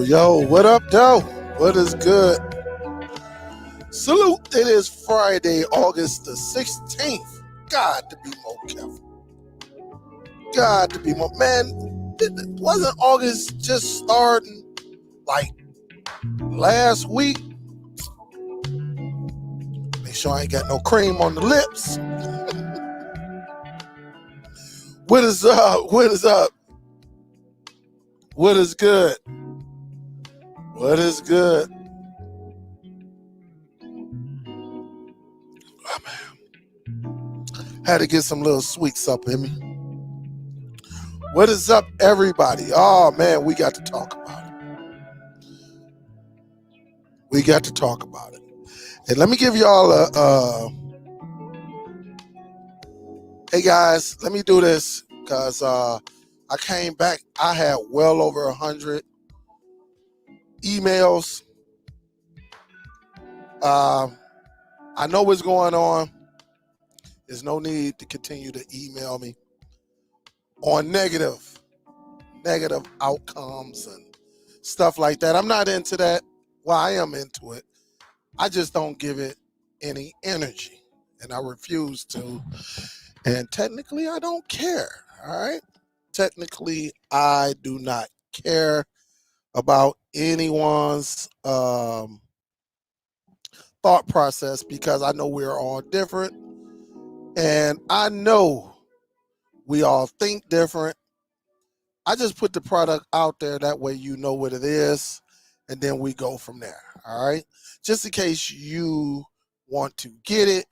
Yo, what up, though? What is good? Salute. It is Friday, August the 16th. God to be more careful. God to be more. Man, wasn't August just starting like last week? Make sure I ain't got no cream on the lips. What is up? What is up? What is good? What is good? Oh, man. Had to get some little sweets up in me. What is up, everybody? Oh, man, we got to talk about it. We got to talk about it. And let me give y'all hey, guys, let me do this because I came back. I had well over 100 emails. I know what's going on. There's no need to continue to email me on negative outcomes and stuff like that. I'm not into that. Well, I am into it. I just don't give it any energy, and I refuse to. And technically, I don't care. All right. Technically, I do not care about anyone's thought process because I know we're all different, and I know we all think different. I just put the product out there, that way you know what it is, and then we go from there. All right, just in case you want to get it.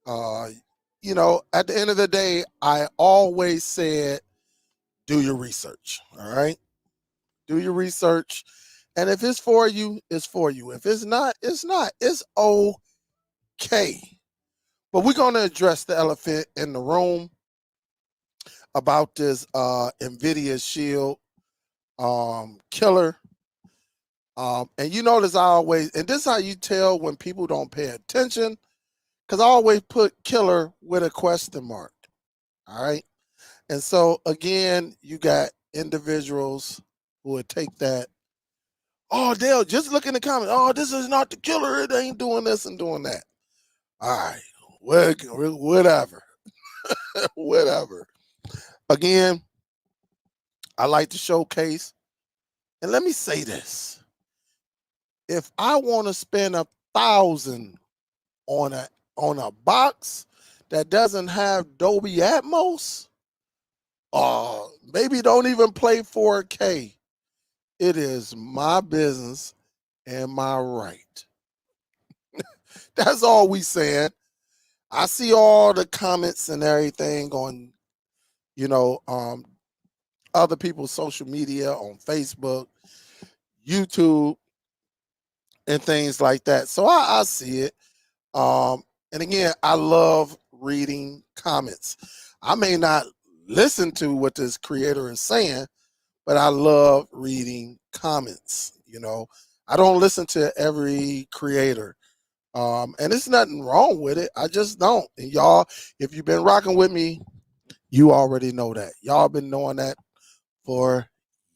You know, at the end of the day, I always said, do your research. All right, do your research, and if it's for you, it's for you. If it's not, it's not. It's okay. But we're going to address the elephant in the room about this Nvidia Shield killer. And you notice I always, and this is how you tell when people don't pay attention, because I always put killer with a question mark. All right. And so again, you got individuals who would take that. Oh, Dale, just look in the comments. Oh, this is not the killer. It ain't doing this and doing that. All right. Whatever. Whatever. Again, I like to showcase. And let me say this. If I want to spend $1,000 on a box that doesn't have Dolby Atmos, maybe don't even play 4K, it is my business and my right. That's all we saying. I see all the comments and everything on, other people's social media, on Facebook, YouTube, and things like that. So I see it. And again, I love reading comments. I may not listen to what this creator is saying, but I love reading comments. I don't listen to every creator. And there's nothing wrong with it. I just don't. And y'all, if you've been rocking with me, you already know that. Y'all been knowing that for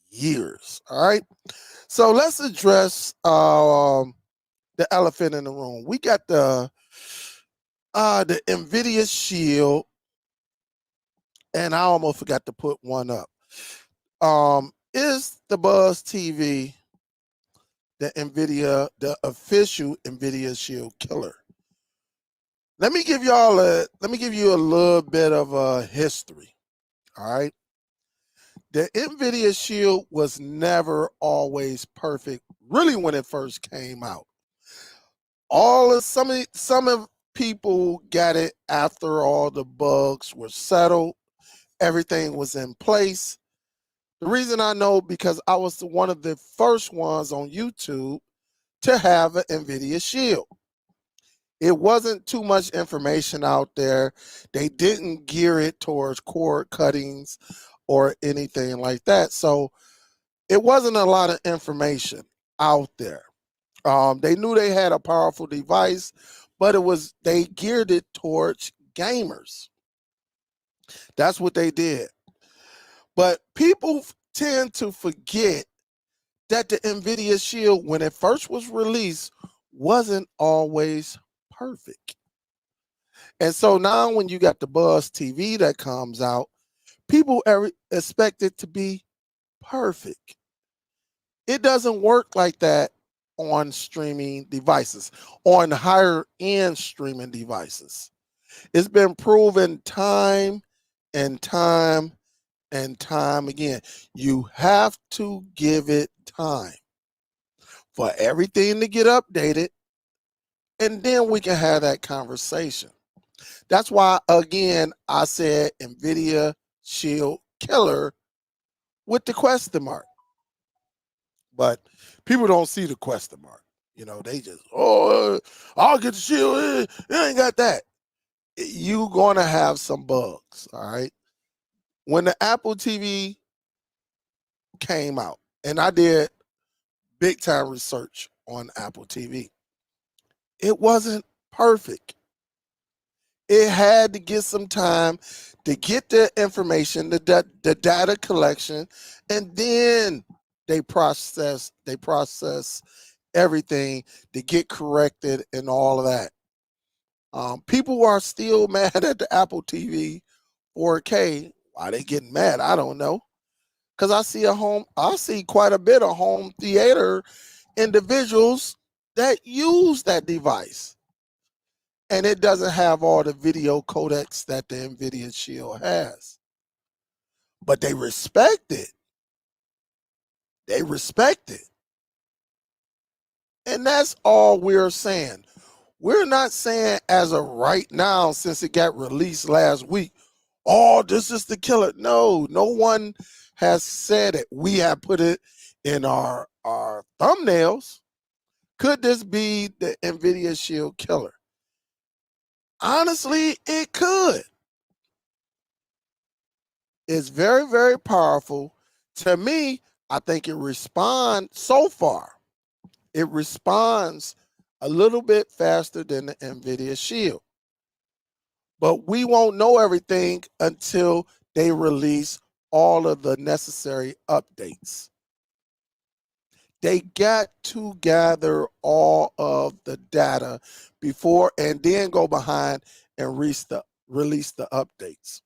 years. All right. So let's address the elephant in the room. We got the Nvidia Shield, and I almost forgot to put one up. Is the Buzz TV the official Nvidia Shield killer? Let me give you a little bit of a history. All right. The Nvidia Shield was never always perfect, really, when it first came out. Some of people got it after all the bugs were settled, everything was in place. The reason I know, because I was one of the first ones on YouTube to have an Nvidia Shield. It wasn't too much information out there. They didn't gear it towards cord cuttings or anything like that. So it wasn't a lot of information out there. They knew they had a powerful device, but they geared it towards gamers. That's what they did. But people tend to forget that the Nvidia Shield, when it first was released, wasn't always perfect. And so now when you got the Buzz TV that comes out, people expect it to be perfect. It doesn't work like that on streaming devices, on higher end streaming devices. It's been proven time and time and time again. You have to give it time for everything to get updated, and then we can have that conversation. That's why, again, I said Nvidia Shield killer with the question mark. But people don't see the question mark. They just, I'll get the Shield. It ain't got that. You going to have some bugs, all right? When the Apple TV came out, and I did big time research on Apple TV, it wasn't perfect. It had to get some time to get the information, the data collection, and then they process everything to get corrected and all of that. People are still mad at the Apple TV 4K. Why they getting mad? I don't know. Because I see quite a bit of home theater individuals that use that device. And it doesn't have all the video codecs that the Nvidia Shield has. But they respect it. They respect it. And that's all we're saying. We're not saying as of right now, since it got released last week, oh, this is the killer. No one has said it. We have put it in our thumbnails. Could this be the Nvidia Shield killer? Honestly, it could. It's very, very powerful. To me, I think it responds so far. It responds a little bit faster than the Nvidia Shield. But we won't know everything until they release all of the necessary updates. They got to gather all of the data before and then go behind and release the updates.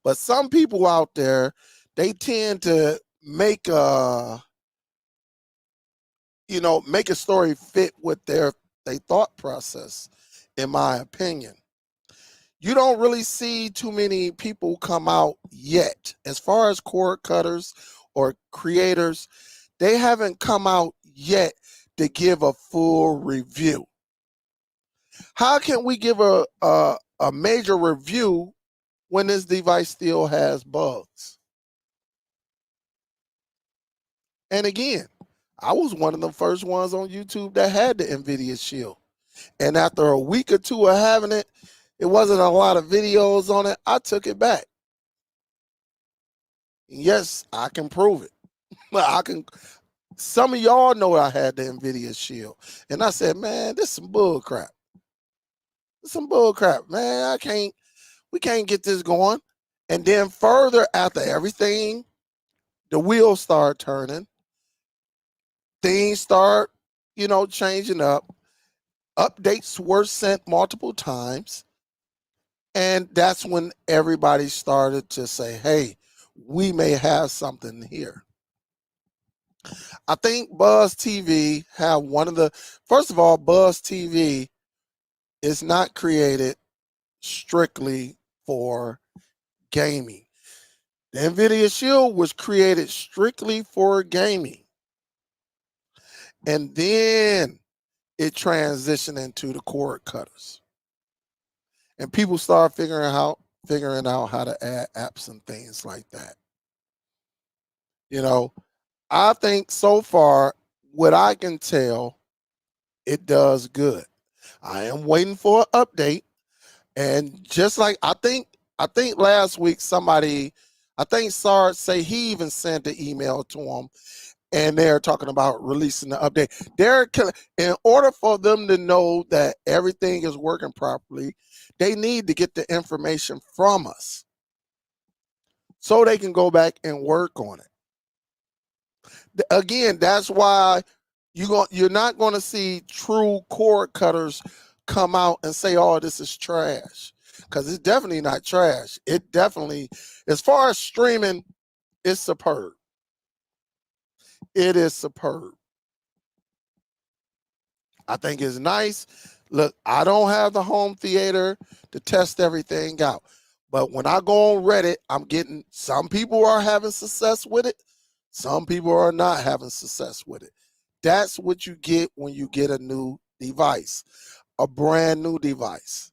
But some people out there, they tend to make a story fit with their thought process, in my opinion. You don't really see too many people come out yet. As far as cord cutters or creators, they haven't come out yet to give a full review. How can we give a major review when this device still has bugs? And again, I was one of the first ones on YouTube that had the Nvidia Shield. And after a week or two of having it, it wasn't a lot of videos on it. I took it back. Yes, I can prove it. Some of y'all know I had the Nvidia Shield. And I said, man, this is some bull crap. This is some bull crap, man. We can't get this going. And then further, after everything, the wheels start turning. Things start changing up. Updates were sent multiple times. And that's when everybody started to say, hey, we may have something here. I think Buzz TV have first of all, Buzz TV is not created strictly for gaming. The Nvidia Shield was created strictly for gaming. And then it transitioned into the cord cutters. And people start figuring out how to add apps and things like that. I think so far, what I can tell, it does good. I am waiting for an update. And just like I think last week I think Sarge say he even sent the email to them, and they're talking about releasing the update. In order for them to know that everything is working properly, they need to get the information from us so they can go back and work on it. Again, that's why you're not going to see true cord cutters come out and say, oh, this is trash, because it's definitely not trash. It definitely, as far as streaming, it's superb. It is superb. I think it's nice. Look, I don't have the home theater to test everything out, but when I go on Reddit, I'm getting some people are having success with it. Some people are not having success with it. That's what you get when you get a new device, a brand new device.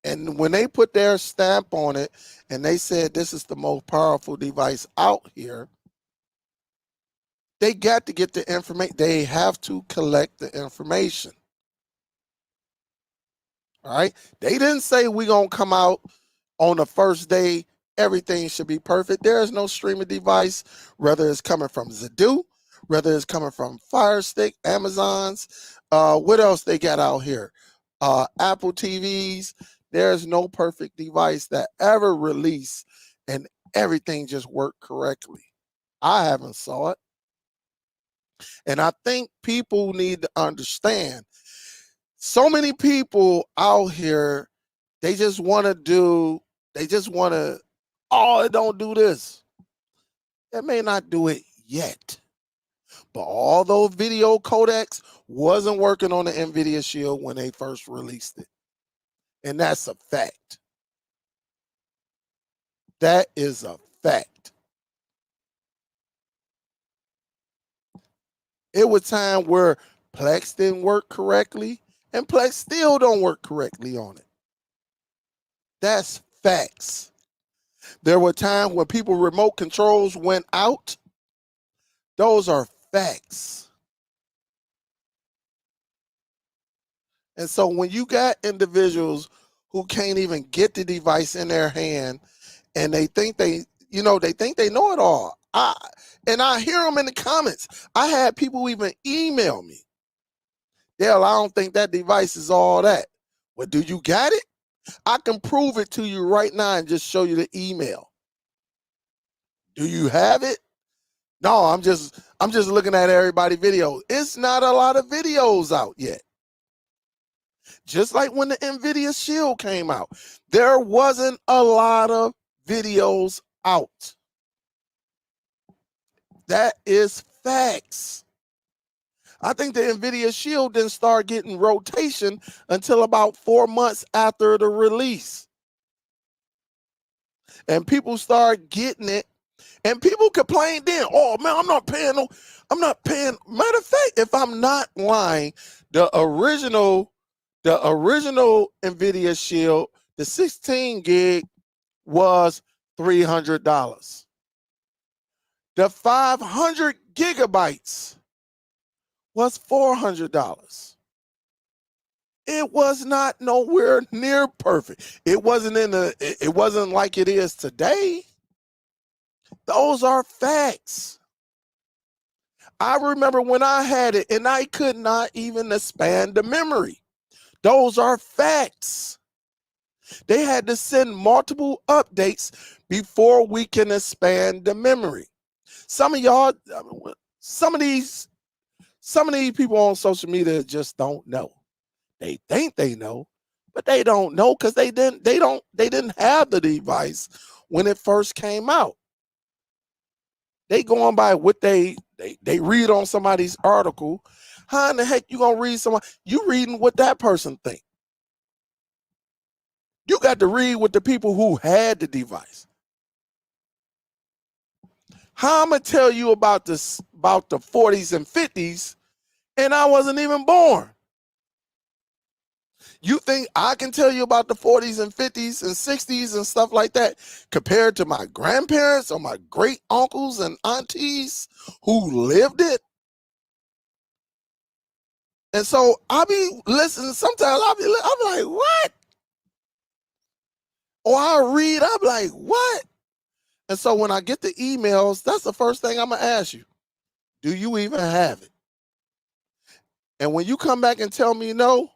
And when they put their stamp on it and they said this is the most powerful device out here, they got to get the information. They have to collect the information. All right. They didn't say we're going to come out on the first day, everything should be perfect. There is no streaming device, whether it's coming from Zadu, whether it's coming from Fire Stick, Amazon's, what else they got out here? Apple TVs. There's no perfect device that ever released and everything just worked correctly. I haven't saw it. And I think people need to understand, so many people out here, they just want to, oh, it don't do this. It may not do it yet. But all those video codecs wasn't working on the Nvidia Shield when they first released it. And that's a fact. That is a fact. It was time where Plex didn't work correctly, and Plex still don't work correctly on it. That's facts. There were times when people remote controls went out. Those are facts. And so when you got individuals who can't even get the device in their hand and they think they know it all. I hear them in the comments. I had people even email me. Dale, I don't think that device is all that. Well, do you got it? I can prove it to you right now and just show you the email. Do you have it? No, I'm just looking at everybody's video. It's not a lot of videos out yet. Just like when the Nvidia Shield came out, there wasn't a lot of videos out. That is facts. I think the Nvidia Shield didn't start getting rotation until about 4 months after the release. And people start getting it. And people complain then, oh man, I'm not paying. Matter of fact, if I'm not lying, the original Nvidia Shield, the 16 gig was $300. The 500 gigabytes was $400. It was not nowhere near perfect. It wasn't like it is today. Those are facts. I remember when I had it and I could not even expand the memory. Those are facts. They had to send multiple updates before we can expand the memory. Some of these Some of these people on social media just don't know. They think they know, but they don't know because they didn't have the device when it first came out. They going by what they read on somebody's article. How in the heck you gonna read someone? You reading what that person think. You got to read with the people who had the device. How I'm gonna tell you about the 40s and 50s, and I wasn't even born. You think I can tell you about the 40s and 50s and 60s and stuff like that compared to my grandparents or my great uncles and aunties who lived it? And so I'll be listening. Sometimes I'm like, what? Or I'll read, I'm like, what? And so when I get the emails, that's the first thing I'm gonna ask you. Do you even have it? And when you come back and tell me no,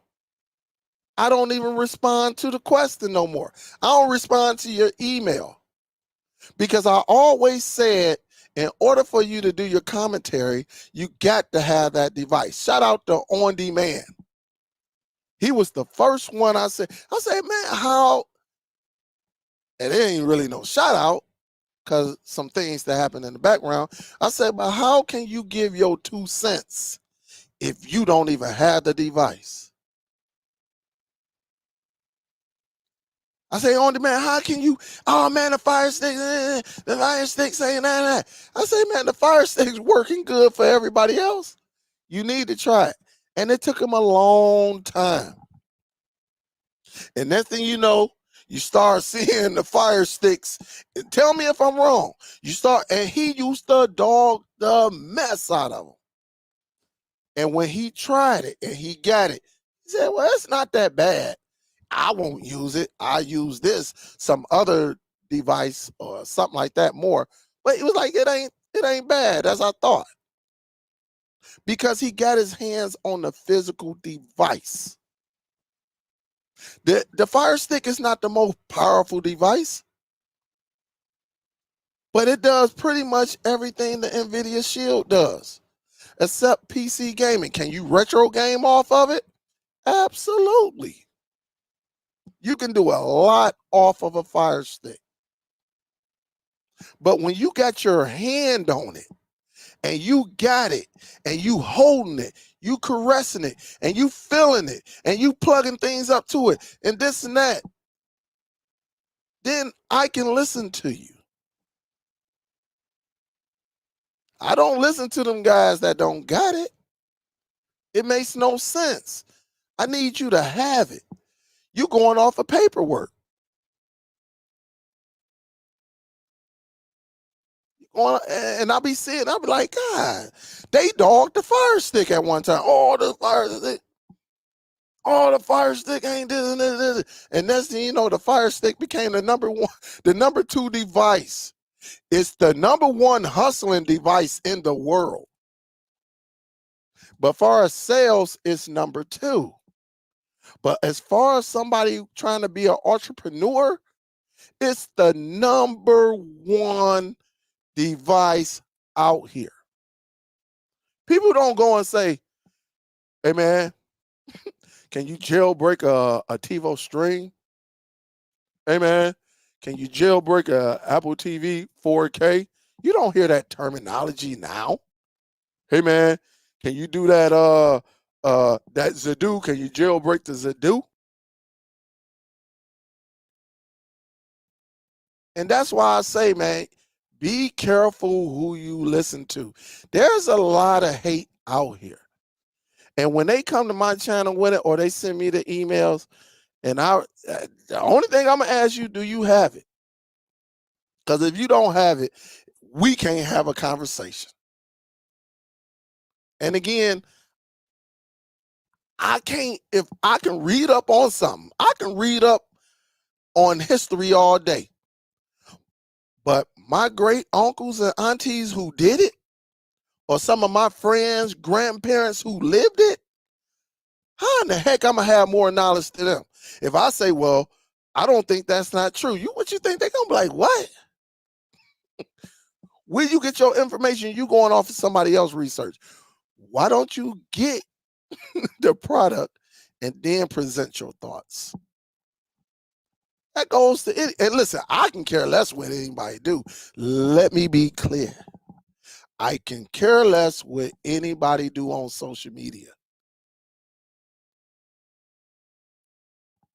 I don't even respond to the question no more. I don't respond to your email because I always said in order for you to do your commentary, you got to have that device. Shout out to On Demand. He was the first one I said, man, how? And it ain't really no shout out because some things that happen in the background. I said, but how can you give your 2 cents if you don't even have the device? I say, On Demand, how can you? Oh man, the Fire Stick saying that. I say, man, the Fire Stick's working good for everybody else. You need to try it. And it took him a long time. And next thing you know, you start seeing the Fire Sticks. Tell me if I'm wrong. And he used to dog the mess out of them. And when he tried it and he got it, he said, well, it's not that bad. I won't use it. I use some other device or something like that more. But it was like, it ain't bad as I thought. Because he got his hands on the physical device. The Fire Stick is not the most powerful device, but it does pretty much everything the Nvidia Shield does, except PC gaming. Can you retro game off of it? Absolutely. You can do a lot off of a Fire Stick. But when you got your hand on it and you got it and you holding it, you caressing it and you feeling it and you plugging things up to it and this and that, then I can listen to you. I don't listen to them guys that don't got it. It makes no sense. I need you to have it. You going off of paperwork. And I'll be like, God, they dogged the Fire Stick at one time. Oh, the Fire Stick ain't this and this. And next thing you know, the Fire Stick became the number 2 device. It's the number 1 hustling device in the world. But far as sales, it's number 2. But as far as somebody trying to be an entrepreneur, it's the number 1 device out here. People don't go and say, hey man, can you jailbreak a TiVo stream? Hey man, can you jailbreak a Apple TV 4K? You don't hear that terminology now. Hey man, can you do that that Zadoo? Can you jailbreak the Zadoo? And that's why I say, man, be careful who you listen to. There's a lot of hate out here. And when they come to my channel with it or they send me the emails, and the only thing I'm going to ask you, do you have it? Because if you don't have it, we can't have a conversation. And again, if I can read up on something, I can read up on history all day. But my great uncles and aunties who did it, or some of my friends, grandparents who lived it, how in the heck I'm gonna have more knowledge to them? If I say, well, I don't think that's not true, what you think? They're gonna be like, what? Where you get your information? You going off of somebody else's research. Why don't you get the product and then present your thoughts? That goes to it. And listen, I can care less what anybody do. Let me be clear. I can care less what anybody do on social media.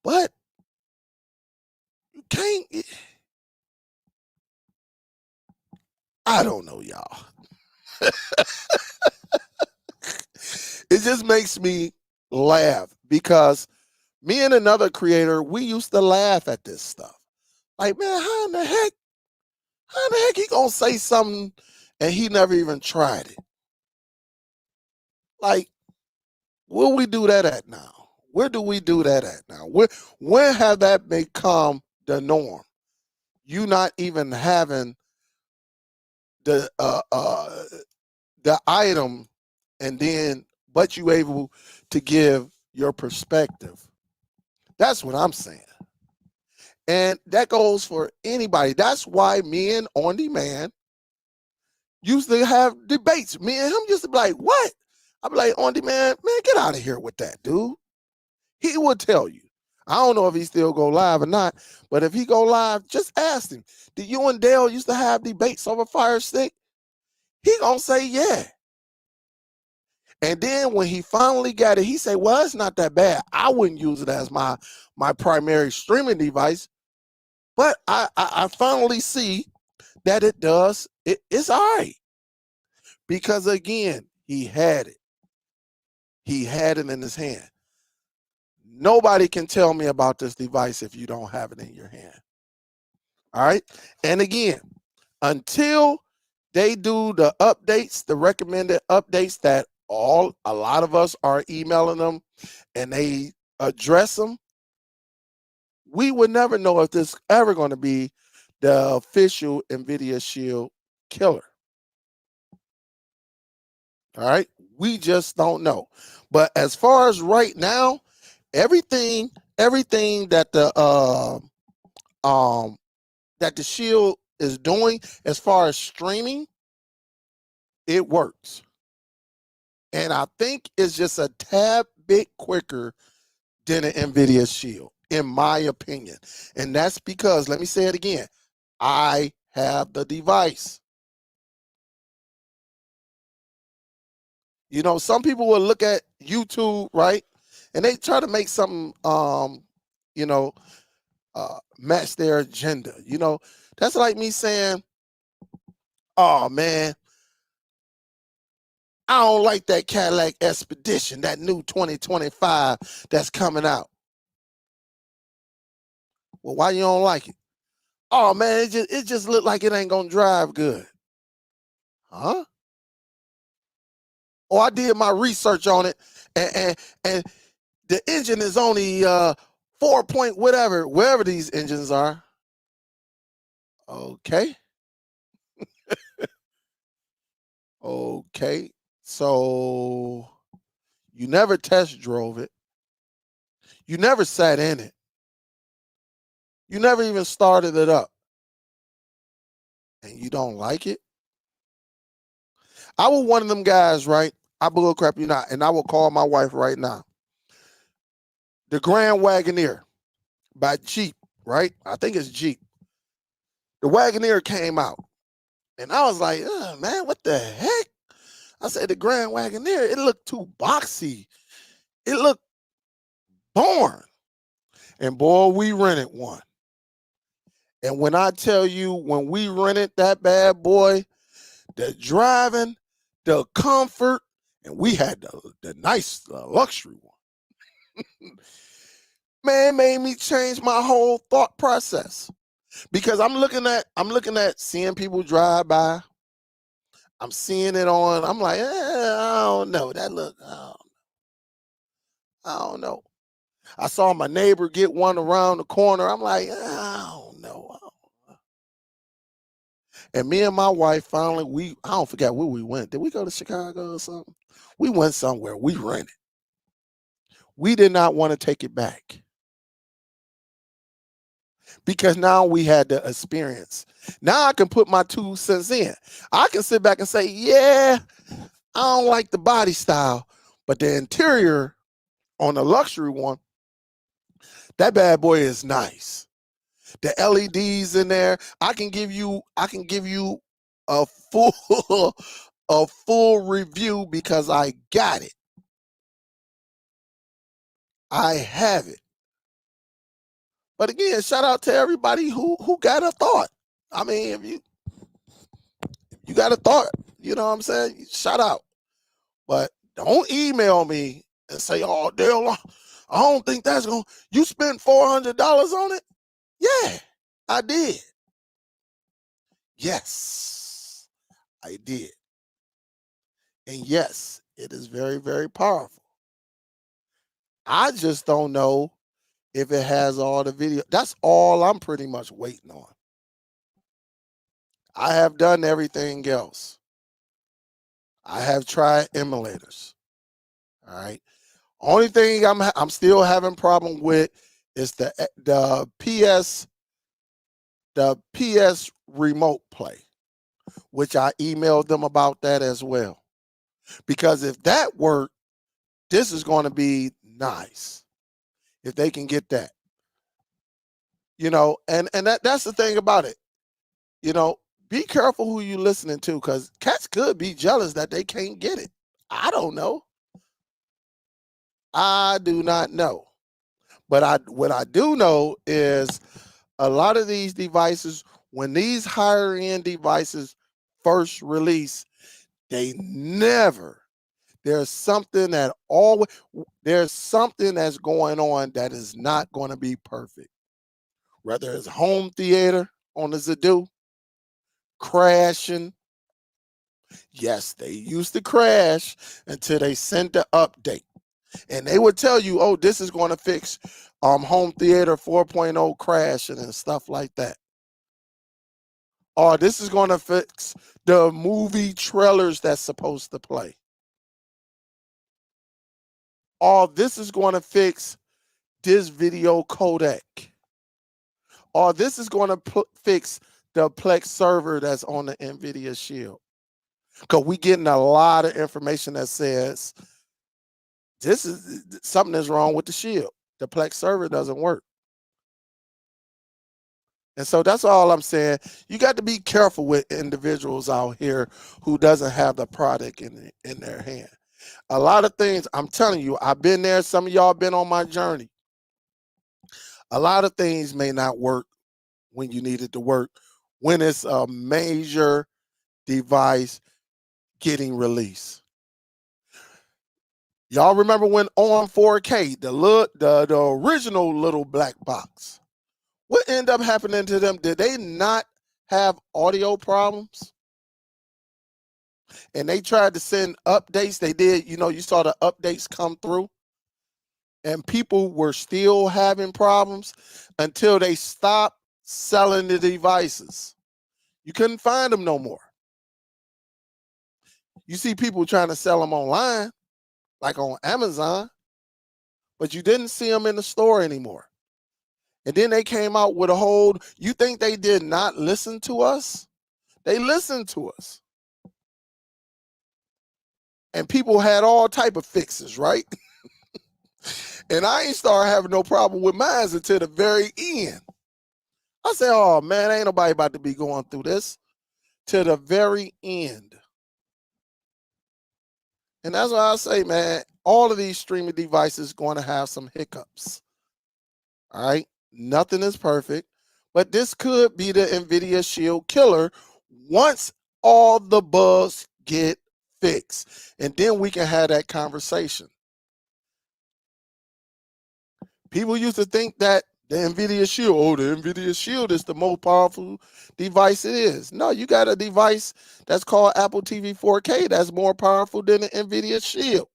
But you can't. I don't know, y'all. It just makes me laugh because me and another creator, we used to laugh at this stuff. Like, man, how in the heck he gonna say something and he never even tried it? Like, where we do that at now? Where do we do that at now? Where have that become the norm? You not even having the item, and then but you able to give your perspective. That's what I'm saying. And that goes for anybody. That's why me and On Demand used to have debates. Me and him used to be like, what? I'd be like, On Demand, man, get out of here with that, dude. He would tell you. I don't know if he still go live or not, but if he go live, just ask him. Did you and Dale used to have debates over Fire Stick? He gonna say, yeah. And then when he finally got it, he said, well, it's not that bad. I wouldn't use it as my primary streaming device. But I finally see that it does. It's all right. Because again, he had it. He had it in his hand. Nobody can tell me about this device if you don't have it in your hand. All right. And again, until they do the updates, the recommended updates that a lot of us are emailing them and they address them, we would never know if this is ever going to be the official Nvidia Shield killer. All right. We just don't know. But as far as right now, everything that the Shield is doing as far as streaming, it works. And I think it's just a tad bit quicker than an Nvidia Shield, in my opinion. And that's because, let me say it again, I have the device. You know, some people will look at YouTube, right? And they try to make something, match their agenda. You know, that's like me saying, oh, man, I don't like that Cadillac Expedition, that new 2025 that's coming out. Well, why you don't like it? Oh, man, it just looked like it ain't going to drive good. Huh? Or I did my research on it, and the engine is only 4 point whatever, wherever these engines are. Okay. Okay. So you never test drove it. You never sat in it. You never even started it up. And you don't like it? I was one of them guys, right? I bull crap you not, and I will call my wife right now. The Grand Wagoneer by Jeep, right? I think it's Jeep. The Wagoneer came out. And I was like, oh, man, what the heck? I said, the Grand Wagoneer, it looked too boxy. It looked boring. And boy, we rented one. And when I tell you, when we rented that bad boy, the driving, the comfort, and we had the nice luxury one. Man, it made me change my whole thought process. Because I'm looking at seeing people drive by. I'm seeing it on. I'm like, I don't know. That look, I don't know. I saw my neighbor get one around the corner. I'm like, I don't know. And me and my wife finally, I don't forget where we went. Did we go to Chicago or something? We went somewhere. We rented. We did not want to take it back. Because now we had the experience. Now I can put my 2 cents in. I can sit back and say, yeah, I don't like the body style, but the interior on the luxury one, that bad boy is nice. The LEDs in there, I can give you a full a full review because I got it. I have it. But again, shout out to everybody who got a thought. I mean, if you got a thought, you know what I'm saying? Shout out. But don't email me and say, "Oh, Dale, I don't think that's going to, you spent $400 on it?" Yeah, I did. Yes, I did. And yes, it is very, very powerful. I just don't know if it has all the video. That's all I'm pretty much waiting on. I have done everything else. I have tried emulators. All right. Only thing I'm still having problem with is the PS remote play, which I emailed them about that as well. Because if that worked, this is going to be nice if they can get that. You know, and that's the thing about it. You know, be careful who you listening to, because cats could be jealous that they can't get it. I don't know. I do not know. But what I do know is a lot of these devices, when these higher end devices first release, they never, there's something that always, there's something that's going on that is not going to be perfect. Whether it's home theater on the Zadu, crashing. Yes, they used to crash until they sent the update. And they would tell you, oh, this is going to fix home theater 4.0 crashing and stuff like that. Or this is going to fix the movie trailers that's supposed to play. Or this is going to fix this video codec. Or this is going to fix the Plex server that's on the Nvidia Shield. Because we're getting a lot of information that says this is something that's wrong with the Shield. The Plex server doesn't work. And so that's all I'm saying. You got to be careful with individuals out here who doesn't have the product in their hand. A lot of things, I'm telling you, I've been there. Some of y'all been on my journey. A lot of things may not work when you need it to work, when it's a major device getting released. Y'all remember when on 4K, the original little black box, what ended up happening to them? Did they not have audio problems? And they tried to send updates. They did, you know, you saw the updates come through, and people were still having problems until they stopped selling the devices. You couldn't find them no more. You see people trying to sell them online, like on Amazon, but you didn't see them in the store anymore. And then they came out with a whole, you think they did not listen to us? They listened to us. And people had all type of fixes, right? And I ain't started having no problem with mine until the very end. I said, oh man, ain't nobody about to be going through this to the very end. And that's why I say, man, all of these streaming devices going to have some hiccups. All right. Nothing is perfect, but this could be the Nvidia Shield killer once all the bugs get fixed. And then we can have that conversation. People used to think that the Nvidia Shield, oh, the Nvidia Shield is the most powerful device it is. No, you got a device that's called Apple TV 4K that's more powerful than the Nvidia Shield.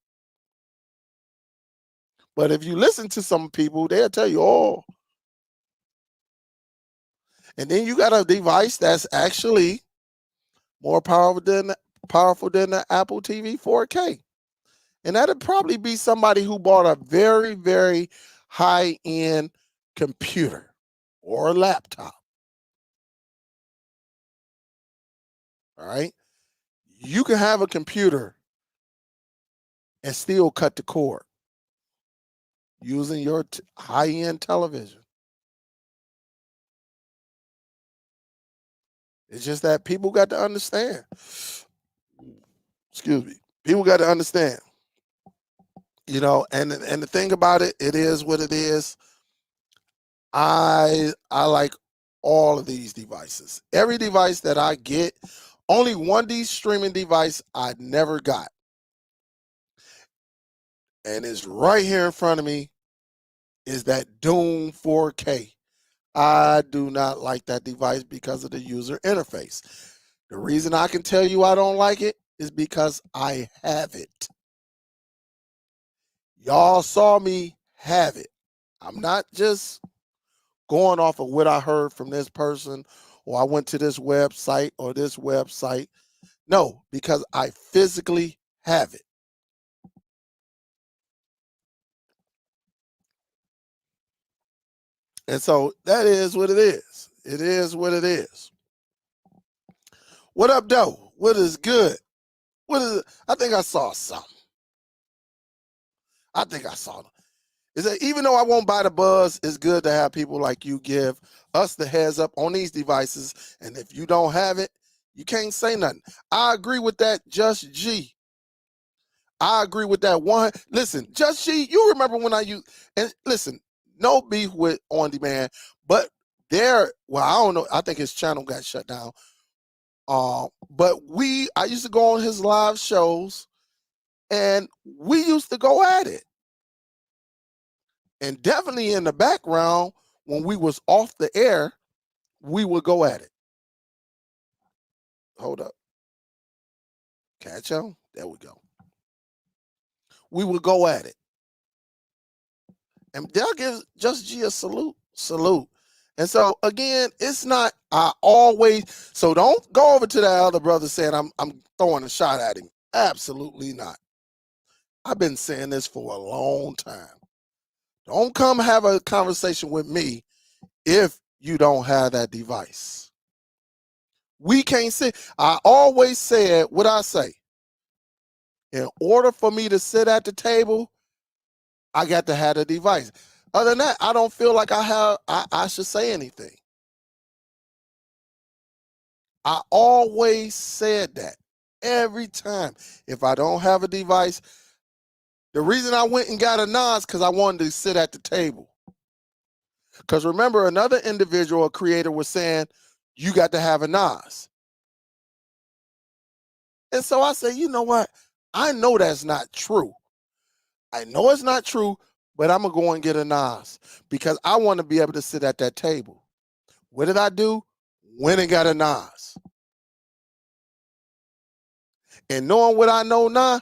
But if you listen to some people, they'll tell you, oh. And then you got a device that's actually more powerful than the Apple TV 4K. And that'd probably be somebody who bought a very, very high-end computer or a laptop. All right. You can have a computer and still cut the cord using your high-end television. It's just that people got to understand. Excuse me. People got to understand. You know, and the thing about it, it is what it is. I like all of these devices. Every device that I get, only one of these streaming device I never got. And it's right here in front of me, is that Doom 4K. I do not like that device because of the user interface. The reason I can tell you I don't like it is because I have it. Y'all saw me have it. I'm not just going off of what I heard from this person, or I went to this website or this website. No, because I physically have it. And so that is what it is. It is what it is. What up, though? What is good? What is it? I think I saw something. I think I saw them. Is that even though I won't buy the buzz, it's good to have people like you give us the heads up on these devices. And if you don't have it, you can't say nothing. I agree with that, Just G. I agree with that one. Listen, Just G, you remember when I used, and listen, no beef with On Demand, but well, I don't know. I think his channel got shut down. But I used to go on his live shows and we used to go at it. And definitely in the background, when we was off the air, we would go at it. Hold up. Catch on. There we go. We would go at it. And they'll give Just G a salute. Salute. And so again, it's not so don't go over to the other brother saying I'm throwing a shot at him. Absolutely not. I've been saying this for a long time. Don't come have a conversation with me if you don't have that device. We can't sit. I always said what I say. In order for me to sit at the table, I got to have a device. Other than that, I don't feel like I should say anything. I always said that every time. If I don't have a device, the reason I went and got a NAS because I wanted to sit at the table. Because remember, another individual, a creator, was saying, you got to have a NAS. And so I said, you know what? I know that's not true. I know it's not true, but I'm going to go and get a NAS because I want to be able to sit at that table. What did I do? Went and got a NAS. And knowing what I know now,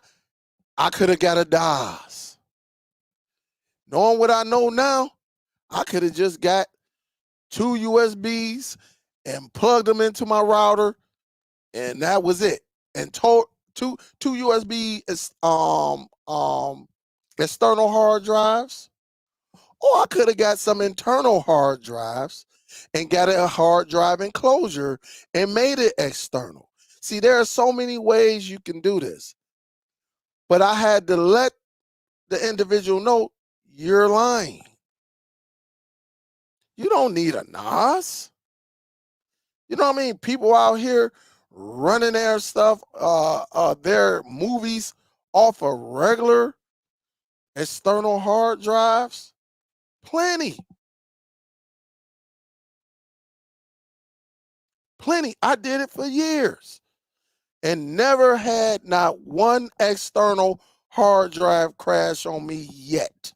I could have got a DOS. Knowing what I know now, I could have just got 2 USBs and plugged them into my router, and that was it. And two USB external hard drives, or I could have got some internal hard drives and got a hard drive enclosure and made it external. See, there are so many ways you can do this, but I had to let the individual know you're lying. You don't need a NAS. You know what I mean? People out here running their stuff, their movies off of regular external hard drives. Plenty. Plenty. I did it for years and never had not one external hard drive crash on me yet.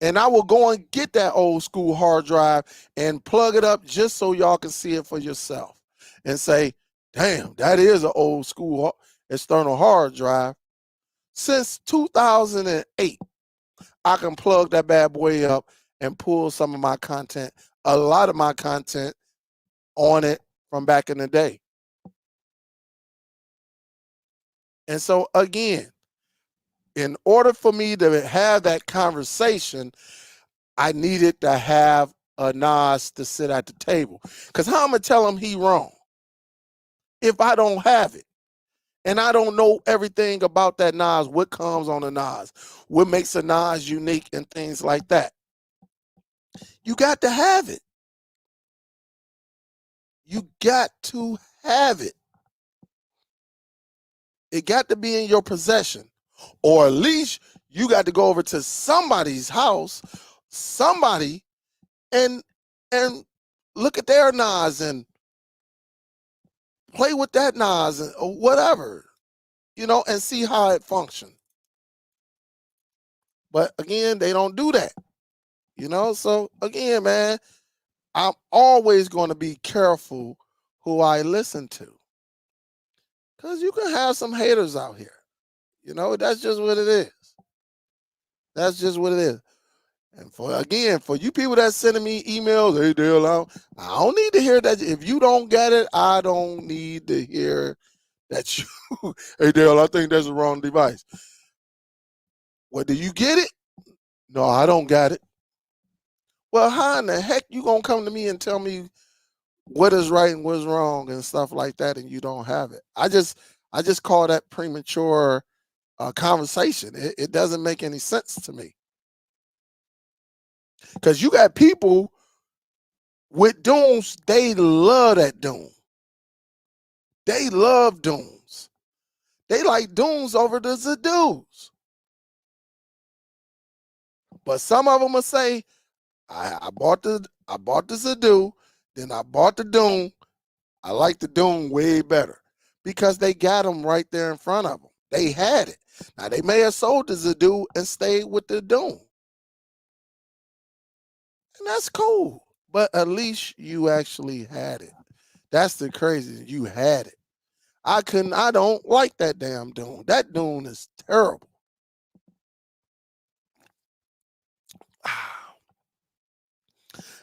And I will go and get that old school hard drive and plug it up just so y'all can see it for yourself and say, damn, that is an old school external hard drive. Since 2008, I can plug that bad boy up and pull some of my content, a lot of my content on it from back in the day. And so again, in order for me to have that conversation, I needed to have a NAS to sit at the table. Because how am I going to tell him he wrong if I don't have it? And I don't know everything about that NOS, what comes on a NOS, what makes a NOS unique and things like that. You got to have it. You got to have it. It got to be in your possession. Or at least you got to go over to somebody's house, somebody, and look at their NOS and play with that NOS or whatever, and see how it functions. But again, they don't do that, So again, man, I'm always going to be careful who I listen to, because you can have some haters out here. That's just what it is. That's just what it is. And for you people that's sending me emails, hey Dale, I don't need to hear that. If you don't get it, I don't need to hear that you, hey Dale, I think that's the wrong device. Well, do you get it? No, I don't got it. Well, how in the heck you gonna come to me and tell me what is right and what's wrong and stuff like that, and you don't have it? I just call that premature conversation. It doesn't make any sense to me, because you got people with dooms. They love that doom. They love dooms. They like dooms over the Zadoos. But some of them will say, I bought the Zadoo, then I bought the Doom. I like the Doom way better, because they got them right there in front of them. They had it. Now they may have sold the Zadoo and stayed with the Doom, and that's cool. But at least you actually had it. That's the crazy. You had it. I don't like that damn Doom. That Doom is terrible.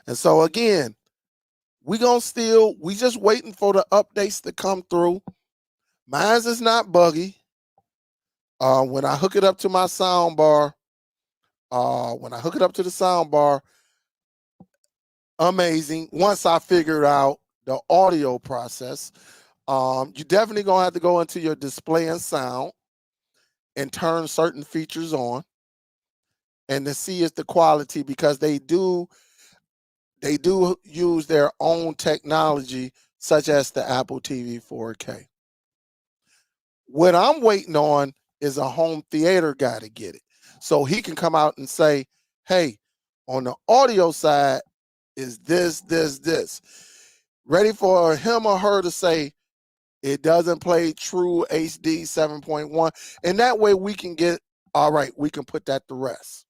And so again, we just waiting for the updates to come through. Mine's is not buggy. When I hook it up to my sound bar, amazing. Once I figured out the audio process, you definitely gonna have to go into your display and sound and turn certain features on, and to see if the quality, because they do use their own technology, such as the Apple TV 4K. What I'm waiting on is a home theater guy to get it, so he can come out and say, hey, on the audio side is this. Ready for him or her to say it doesn't play true HD 7.1. And that way we can get, all right, we can put that to rest.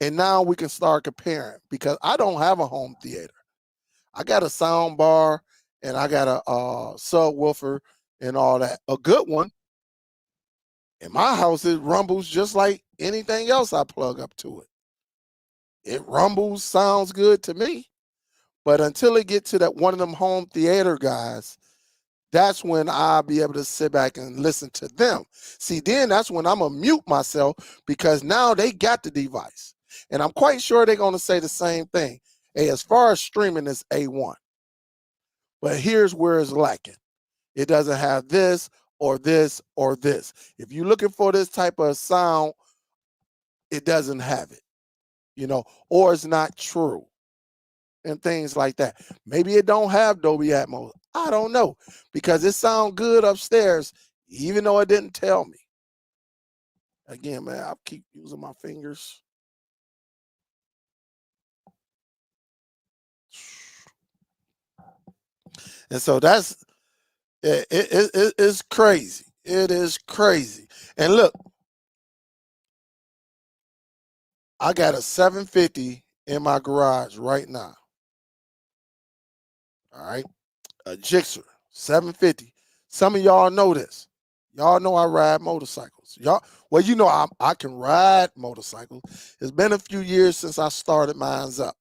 And now we can start comparing, because I don't have a home theater. I got a sound bar and I got a subwoofer and all that. A good one. In my house, it rumbles just like anything else I plug up to it. It rumbles, sounds good to me. But until it gets to that one of them home theater guys, that's when I'll be able to sit back and listen to them. See, then that's when I'm going to mute myself, because now they got the device. And I'm quite sure they're going to say the same thing. Hey, as far as streaming, it's A1. But here's where it's lacking. It doesn't have this or this or this. If you're looking for this type of sound, it doesn't have it, or it's not true, and things like that. Maybe it don't have Dolby Atmos. I don't know, because it sounds good upstairs, even though it didn't tell me. Again, man, I keep using my fingers. And so that's it's crazy. It is crazy. And look, I got a 750 in my garage right now. All right, a Gixxer 750. Some of y'all know this. Y'all know I ride motorcycles. Well, I can ride motorcycles. It's been a few years since I started mines up.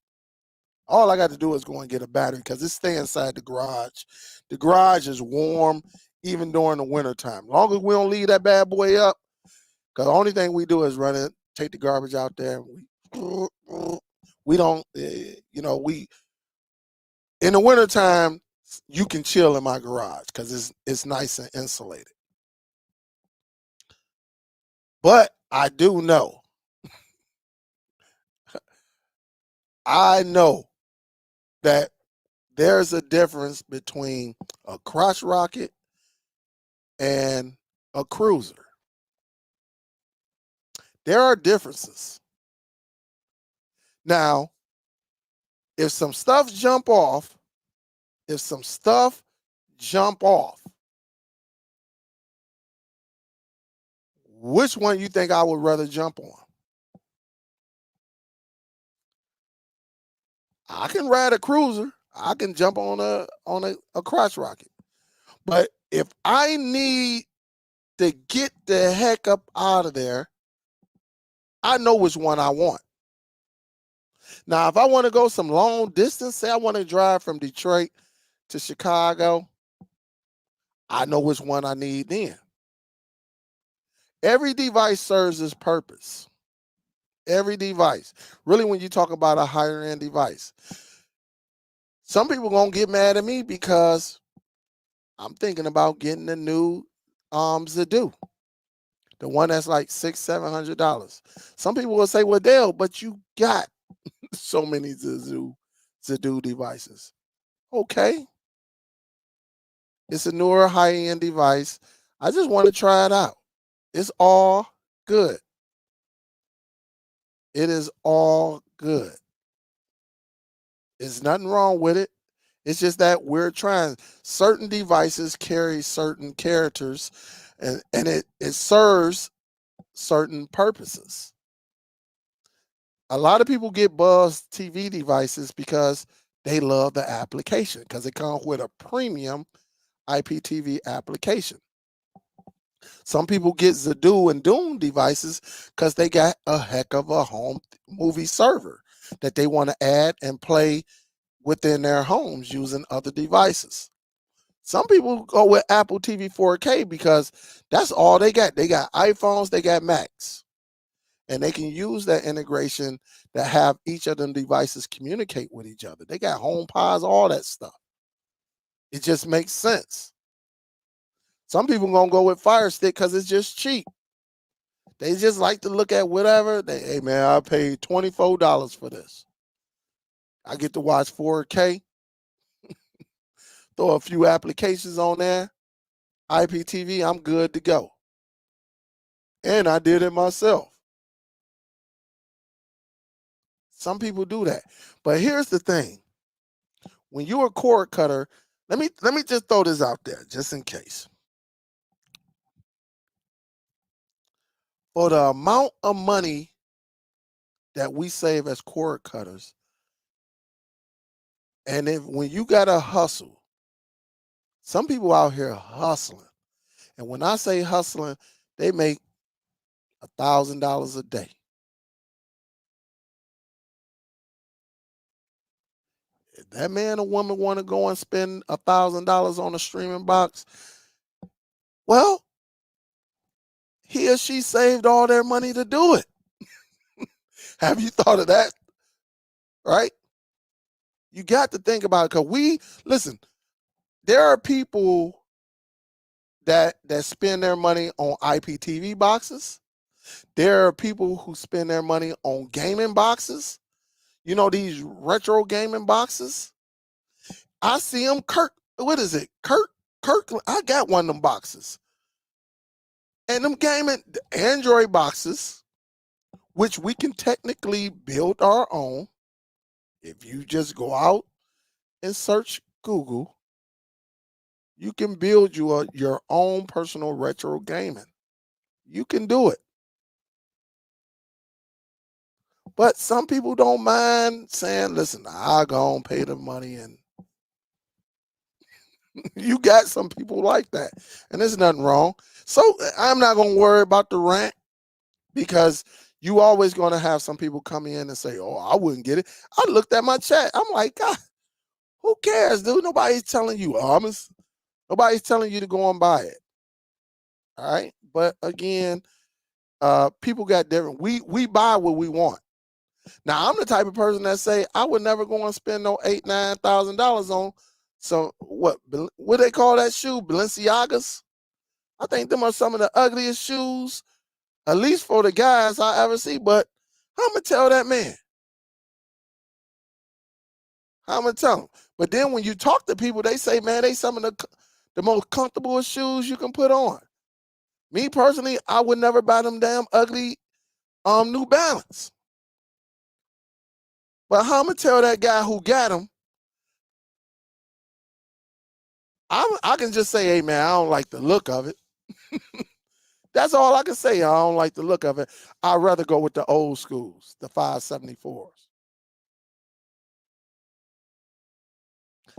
All I got to do is go and get a battery, because it stays inside the garage. The garage is warm even during the wintertime. As long as we don't leave that bad boy up, because the only thing we do is run it, take the garbage out there. We don't, we in the wintertime, you can chill in my garage because it's nice and insulated. But I do know, I know that there's a difference between a crotch rocket and a cruiser. There are differences. Now, if some stuff jump off, which one you think I would rather jump on? I can ride a cruiser. I can jump on a crotch rocket. But if I need to get the heck up out of there, I know which one I want. Now, if I want to go some long distance, say I want to drive from Detroit to Chicago, I know which one I need then. Every device serves its purpose. Every device. Really, when you talk about a higher end device, some people gonna get mad at me because I'm thinking about getting the new Zadoo, the one that's like $600-700. Some people will say, "Well, Dale, but you got so many Zadoo devices." Okay, it's a newer high end device. I just want to try it out. It's all good. It is all good. There's nothing wrong with it. It's just that we're trying. Certain devices carry certain characters, and it serves certain purposes. A lot of people get Buzz TV devices because they love the application because it comes with a premium IPTV application. Some people get Zadoo and Doom devices because they got a heck of a home movie server that they want to add and play within their homes using other devices. Some people go with Apple TV 4K because that's all they got. They got iPhones, they got Macs, and they can use that integration to have each of them devices communicate with each other. They got home pods, all that stuff. It just makes sense. Some people gonna go with Fire Stick because it's just cheap. They just like to look at whatever. Hey man, I paid $24 for this. I get to watch 4K, throw a few applications on there, IPTV, I'm good to go. And I did it myself. Some people do that. But here's the thing. When you're a cord cutter, let me just throw this out there just in case. For the amount of money that we save as cord cutters, and when you gotta hustle, some people out here hustling. And when I say hustling, they make $1,000 a day. If that man or woman want to go and spend $1,000 on a streaming box, well, he or she saved all their money to do it. Have you thought of that? Right? You got to think about it because listen, there are people that spend their money on IPTV boxes. There are people who spend their money on gaming boxes. You know, these retro gaming boxes. I see them, what is it? Kirkland. I got one of them boxes. And them gaming Android boxes, which we can technically build our own. If you just go out and search Google, you can build your own personal retro gaming. You can do it. But some people don't mind saying, listen, I'll go and pay the money. And you got some people like that. And there's nothing wrong. So I'm not going to worry about the rant because you always going to have some people come in and say, oh, I wouldn't get it. I looked at my chat. I'm like, God, who cares, dude? Nobody's telling you, nobody's telling you to go and buy it. All right. But again, people got different. We buy what we want. Now I'm the type of person that say I would never go and spend no $8,000-9,000 on some what they call that shoe, Balenciagas. I think them are some of the ugliest shoes At least for the guys I ever see. But I'm going to tell that man. I'm going to tell him. But then when you talk to people, they say, man, they some of the most comfortable shoes you can put on. Me personally, I would never buy them damn ugly New Balance. But how I'm going to tell that guy who got them, I can just say, hey, man, I don't like the look of it. That's all I can say. I don't like the look of it. I'd rather go with the old schools, the 574s.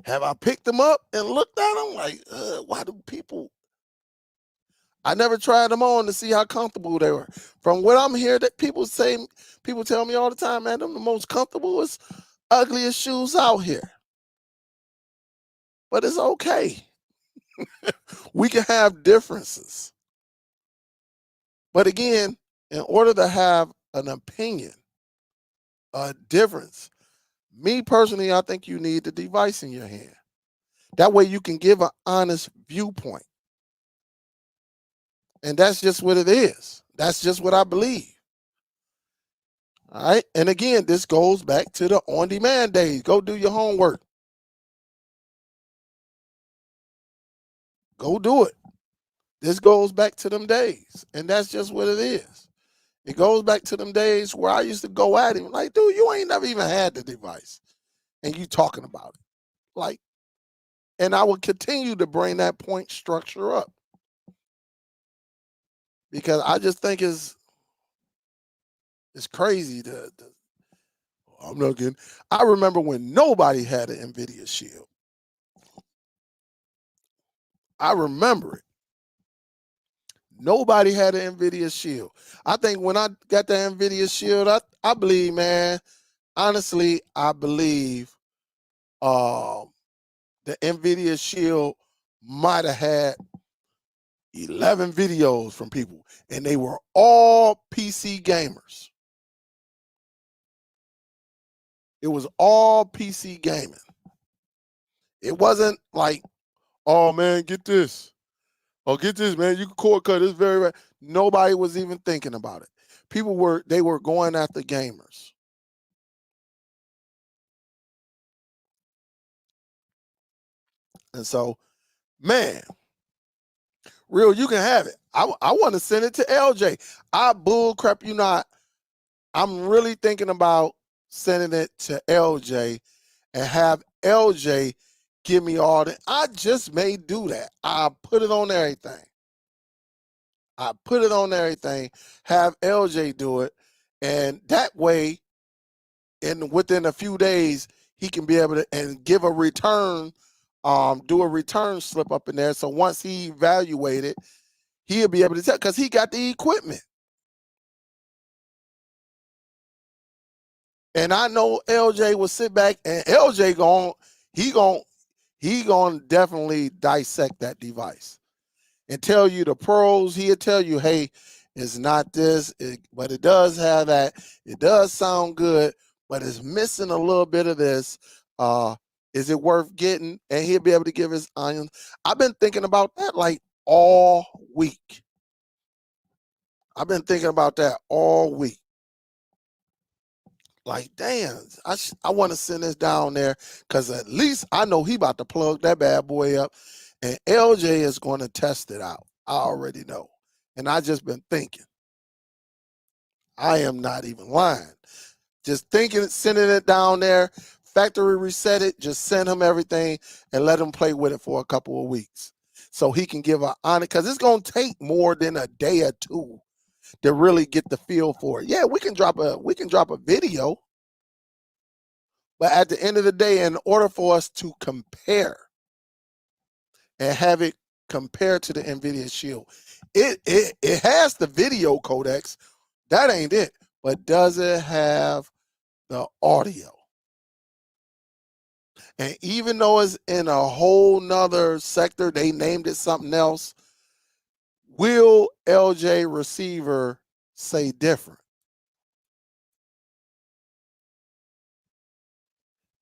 Have I picked them up and looked at them like, why do people? I never tried them on to see how comfortable they were. From what I'm hearing, that people tell me all the time, man, them the most comfortable, ugliest shoes out here. But it's okay. We can have differences. But again, in order to have an opinion, a difference, me personally, I think you need the device in your hand. That way you can give an honest viewpoint. And that's just what it is. That's just what I believe. All right. And again, this goes back to the on-demand days. Go do your homework. Go do it. This goes back to them days. And that's just what it is. It goes back to them days where I used to go at him like, dude, you ain't never even had the device. And you talking about it. Like, and I will continue to bring that point structure up. Because I just think it's crazy I'm not kidding. I remember when nobody had an Nvidia Shield. I remember it. Nobody had an Nvidia Shield. I think when I got the Nvidia Shield, I believe, man, honestly, I believe the Nvidia Shield might have had 11 videos from people, and they were all PC gamers. It was all PC gaming. It wasn't like, oh man, get this. Oh, get this, man. You can cord cut. It's very rare. Nobody was even thinking about it. People were going after gamers. And so, man, Real, you can have it. I want to send it to LJ. I bull crap you not. I'm really thinking about sending it to LJ and have LJ give me all the. I just may do that. I put it on everything. Have LJ do it. And that way, within a few days, he can be able to and give a return, do a return slip up in there. So once he evaluated, he'll be able to tell because he got the equipment. And I know LJ will sit back and LJ he gonna definitely dissect that device and tell you the pros. He'll tell you, hey, it's not this, but it does have that. It does sound good, but it's missing a little bit of this. Is it worth getting? And he'll be able to give his onions. I've been thinking about that like all week. I've been thinking about that all week. Like, damn, I want to send this down there because at least I know he about to plug that bad boy up, and LJ is going to test it out. I already know, and I just been thinking. I am not even lying. Just thinking, sending it down there, factory reset it, just send him everything and let him play with it for a couple of weeks so he can give an honest, because it's going to take more than a day or two to really get the feel for it. Yeah, we can drop a video, but at the end of the day, in order for us to compare and have it compared to the Nvidia Shield, it has the video codecs. That ain't it. But does it have the audio? And even though it's in a whole nother sector, they named it something else. Will LJ receiver say different?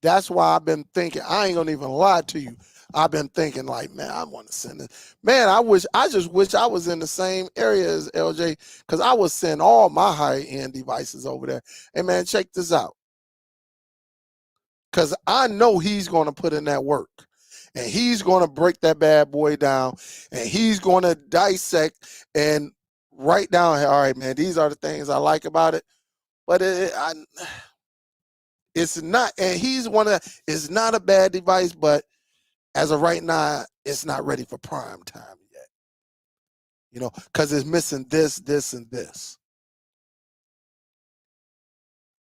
That's why I've been thinking. I ain't gonna even lie to you. I've been thinking like, man, I want to send it. Man, I just wish I was in the same area as LJ, because I would send all my high-end devices over there. Hey man, check this out. Because I know he's going to put in that work. And he's going to break that bad boy down. And he's going to dissect and write down, all right, man, these are the things I like about it. But it's not, and it's not a bad device, but as of right now, it's not ready for prime time yet. You know, because it's missing this, this, and this.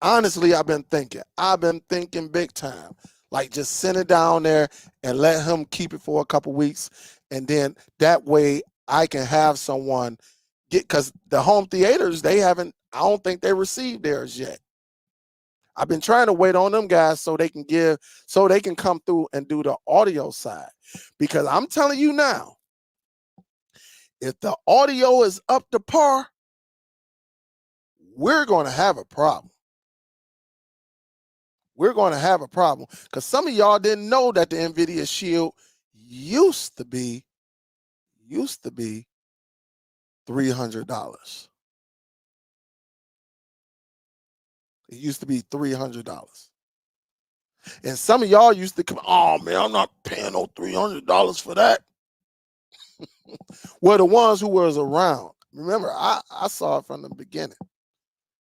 Honestly, I've been thinking big time. Like, just send it down there and let him keep it for a couple weeks. And then that way I can have someone because the home theaters, I don't think they received theirs yet. I've been trying to wait on them guys so they can come through and do the audio side. Because I'm telling you now, if the audio is up to par, we're going to have a problem. We're going to have a problem because some of y'all didn't know that the Nvidia Shield used to be $300. It used to be $300. And some of y'all used to come, oh man, I'm not paying no $300 for that. Well, the ones who was around. Remember, I saw it from the beginning.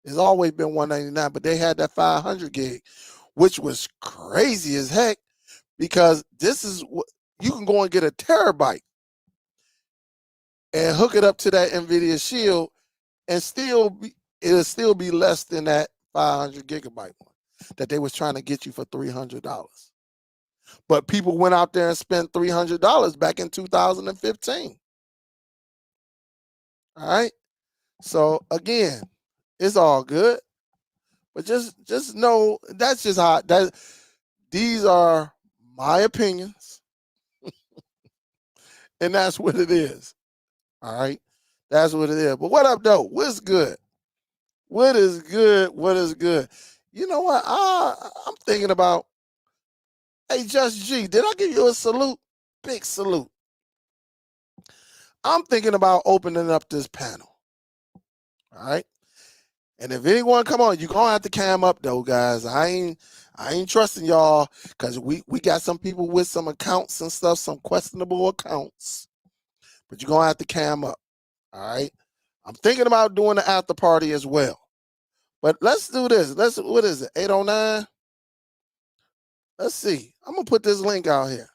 It's always been $199, but they had that 500 gig, which was crazy as heck because this is what you can go and get a terabyte and hook it up to that Nvidia Shield, and it'll still be less than that 500 gigabyte one that they was trying to get you for $300. But people went out there and spent $300 back in 2015. All right. So again, it's all good, but just know that's just how that. These are my opinions, and that's what it is. All right, that's what it is. But what up, though? What's good? What is good? What is good? You know what? I'm thinking about. Hey, Just G, did I give you a salute? Big salute. I'm thinking about opening up this panel. All right. And if anyone come on, you're gonna have to cam up though, guys. I ain't trusting y'all because we got some people with some accounts and stuff, some questionable accounts. But you're gonna have to cam up. All right. I'm thinking about doing the after party as well. But let's do this. What is it? 809? Let's see. I'm gonna put this link out here.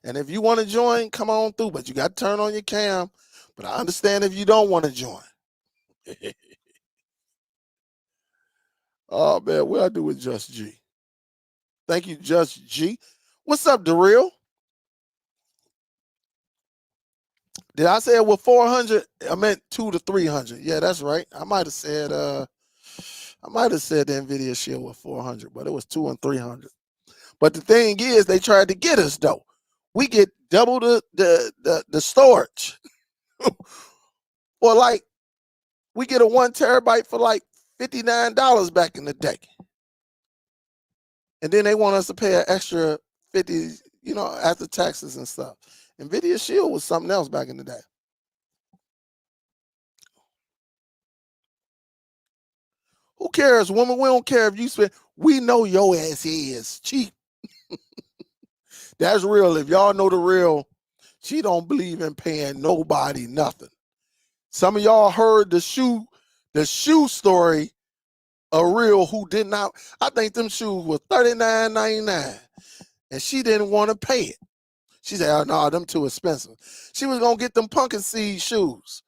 And if you want to join, come on through. But you got to turn on your cam. But I understand if you don't want to join. Oh man, what I do with Just G? Thank you, Just G. What's up, DeReal? Did I say it was 400? I meant 2 to 300. Yeah, that's right. I might have said the Nvidia Shield was 400, but it was 2 and 300. But the thing is, they tried to get us though. We get double the storage. Or like we get a 1 terabyte for like $59 back in the day. And then they want us to pay an extra 50, after taxes and stuff. Nvidia Shield was something else back in the day. Who cares, woman? We don't care if you spend. We know your ass is cheap. That's real. If y'all know the real, she don't believe in paying nobody nothing. Some of y'all heard the shoe story. A real who did not. I think them shoes were $39.99, and she didn't want to pay it. She said, "Oh no, them too expensive." She was gonna get them pumpkin seed shoes.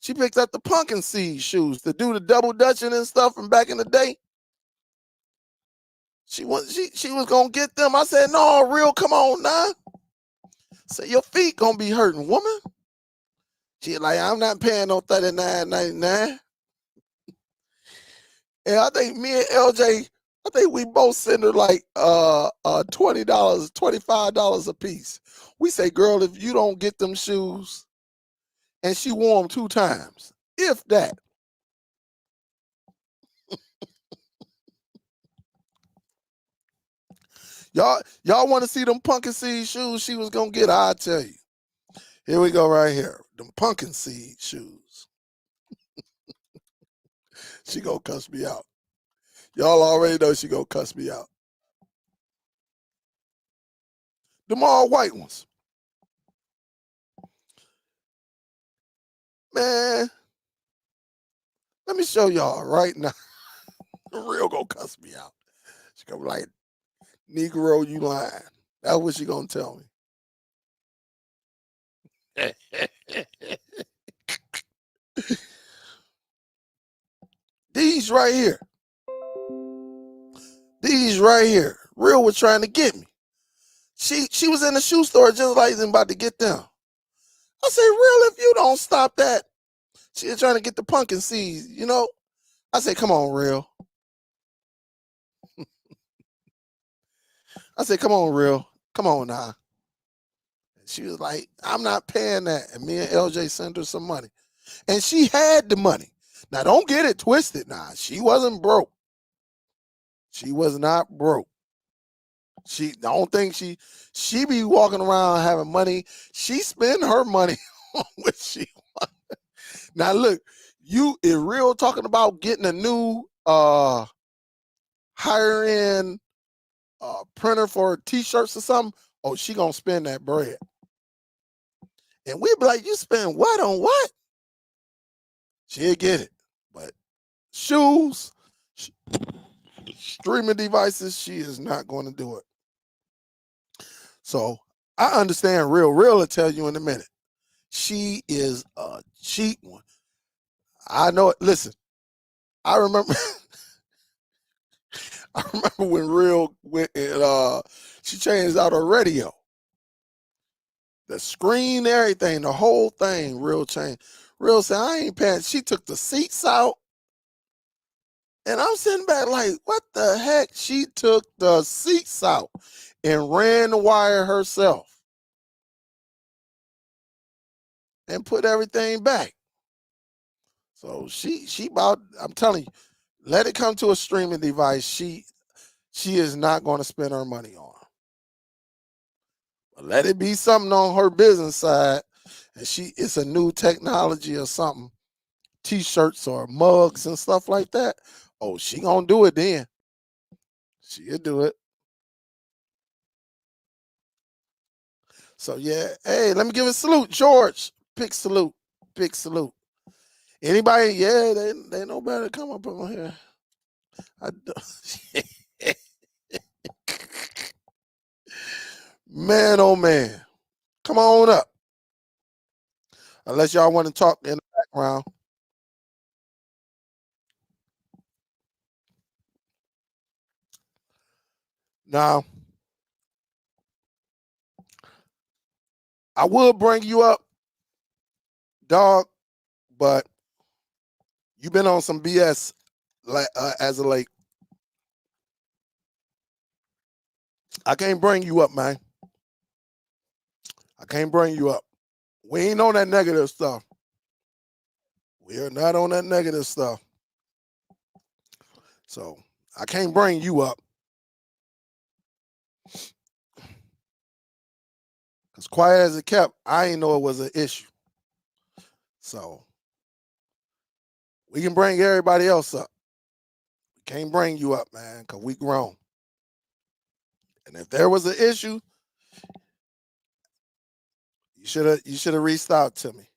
She picked up the pumpkin seed shoes to do the double dutching and stuff from back in the day. She was gonna get them. I said, "No, real, come on now." I said, "Your feet gonna be hurting, woman." She like, "I'm not paying no $39.99." And I think me and LJ, I think we both send her like $20, $25 a piece. We say, "Girl, if you don't get them shoes," and she wore them 2 times, if that. Y'all want to see them pumpkin seed shoes she was gonna get? I'll tell you. Here we go right here. Them pumpkin seed shoes. She gonna cuss me out. Y'all already know she gonna cuss me out. Them all white ones. Man, let me show y'all right now. Real gonna cuss me out. She gonna be like, Negro, you lying. That's what she gonna tell me. These right here. These right here. Real was trying to get me. She was in the shoe store just like about to get them. I said, Real, if you don't stop that, she was trying to get the pumpkin seeds, you know. I said, come on, Real. I said, come on, Real. Come on now. She was like, I'm not paying that. And me and LJ sent her some money. And she had the money. Now, don't get it twisted now. She wasn't broke. She was not broke. I don't think she be walking around having money. She spend her money on what she wants. Now look, you is Real talking about getting a new higher end printer for t-shirts or something. Oh, she gonna spend that bread. And we be like, you spend what on what? She'll get it. But shoes, streaming devices, she is not going to do it. So I understand Real will tell you in a minute. She is a cheap one. I know it. Listen, I remember I remember when Real went and she changed out her radio. The screen, everything, the whole thing, Real changed. Real said, I ain't paying. She took the seats out. And I'm sitting back like, what the heck? She took the seats out and ran the wire herself and put everything back. So she about, I'm telling you, let it come to a streaming device. She is not going to spend her money on. But let it be something on her business side, and it's a new technology or something, t-shirts or mugs and stuff like that. Oh, she gonna do it then. She'll do it. So yeah, hey, let me give a salute, George. Big salute, big salute. Anybody? Yeah, they know better to come up on here. Man, oh man, come on up. Unless y'all want to talk in the background. Now, I would bring you up, dog, but you've been on some BS as of late. I can't bring you up, man. I can't bring you up. We ain't on that negative stuff. We are not on that negative stuff. So I can't bring you up. Because quiet as it kept, I ain't know it was an issue. So we can bring everybody else up. We can't bring you up, man, because we grown. And if there was an issue, you should have reached out to me.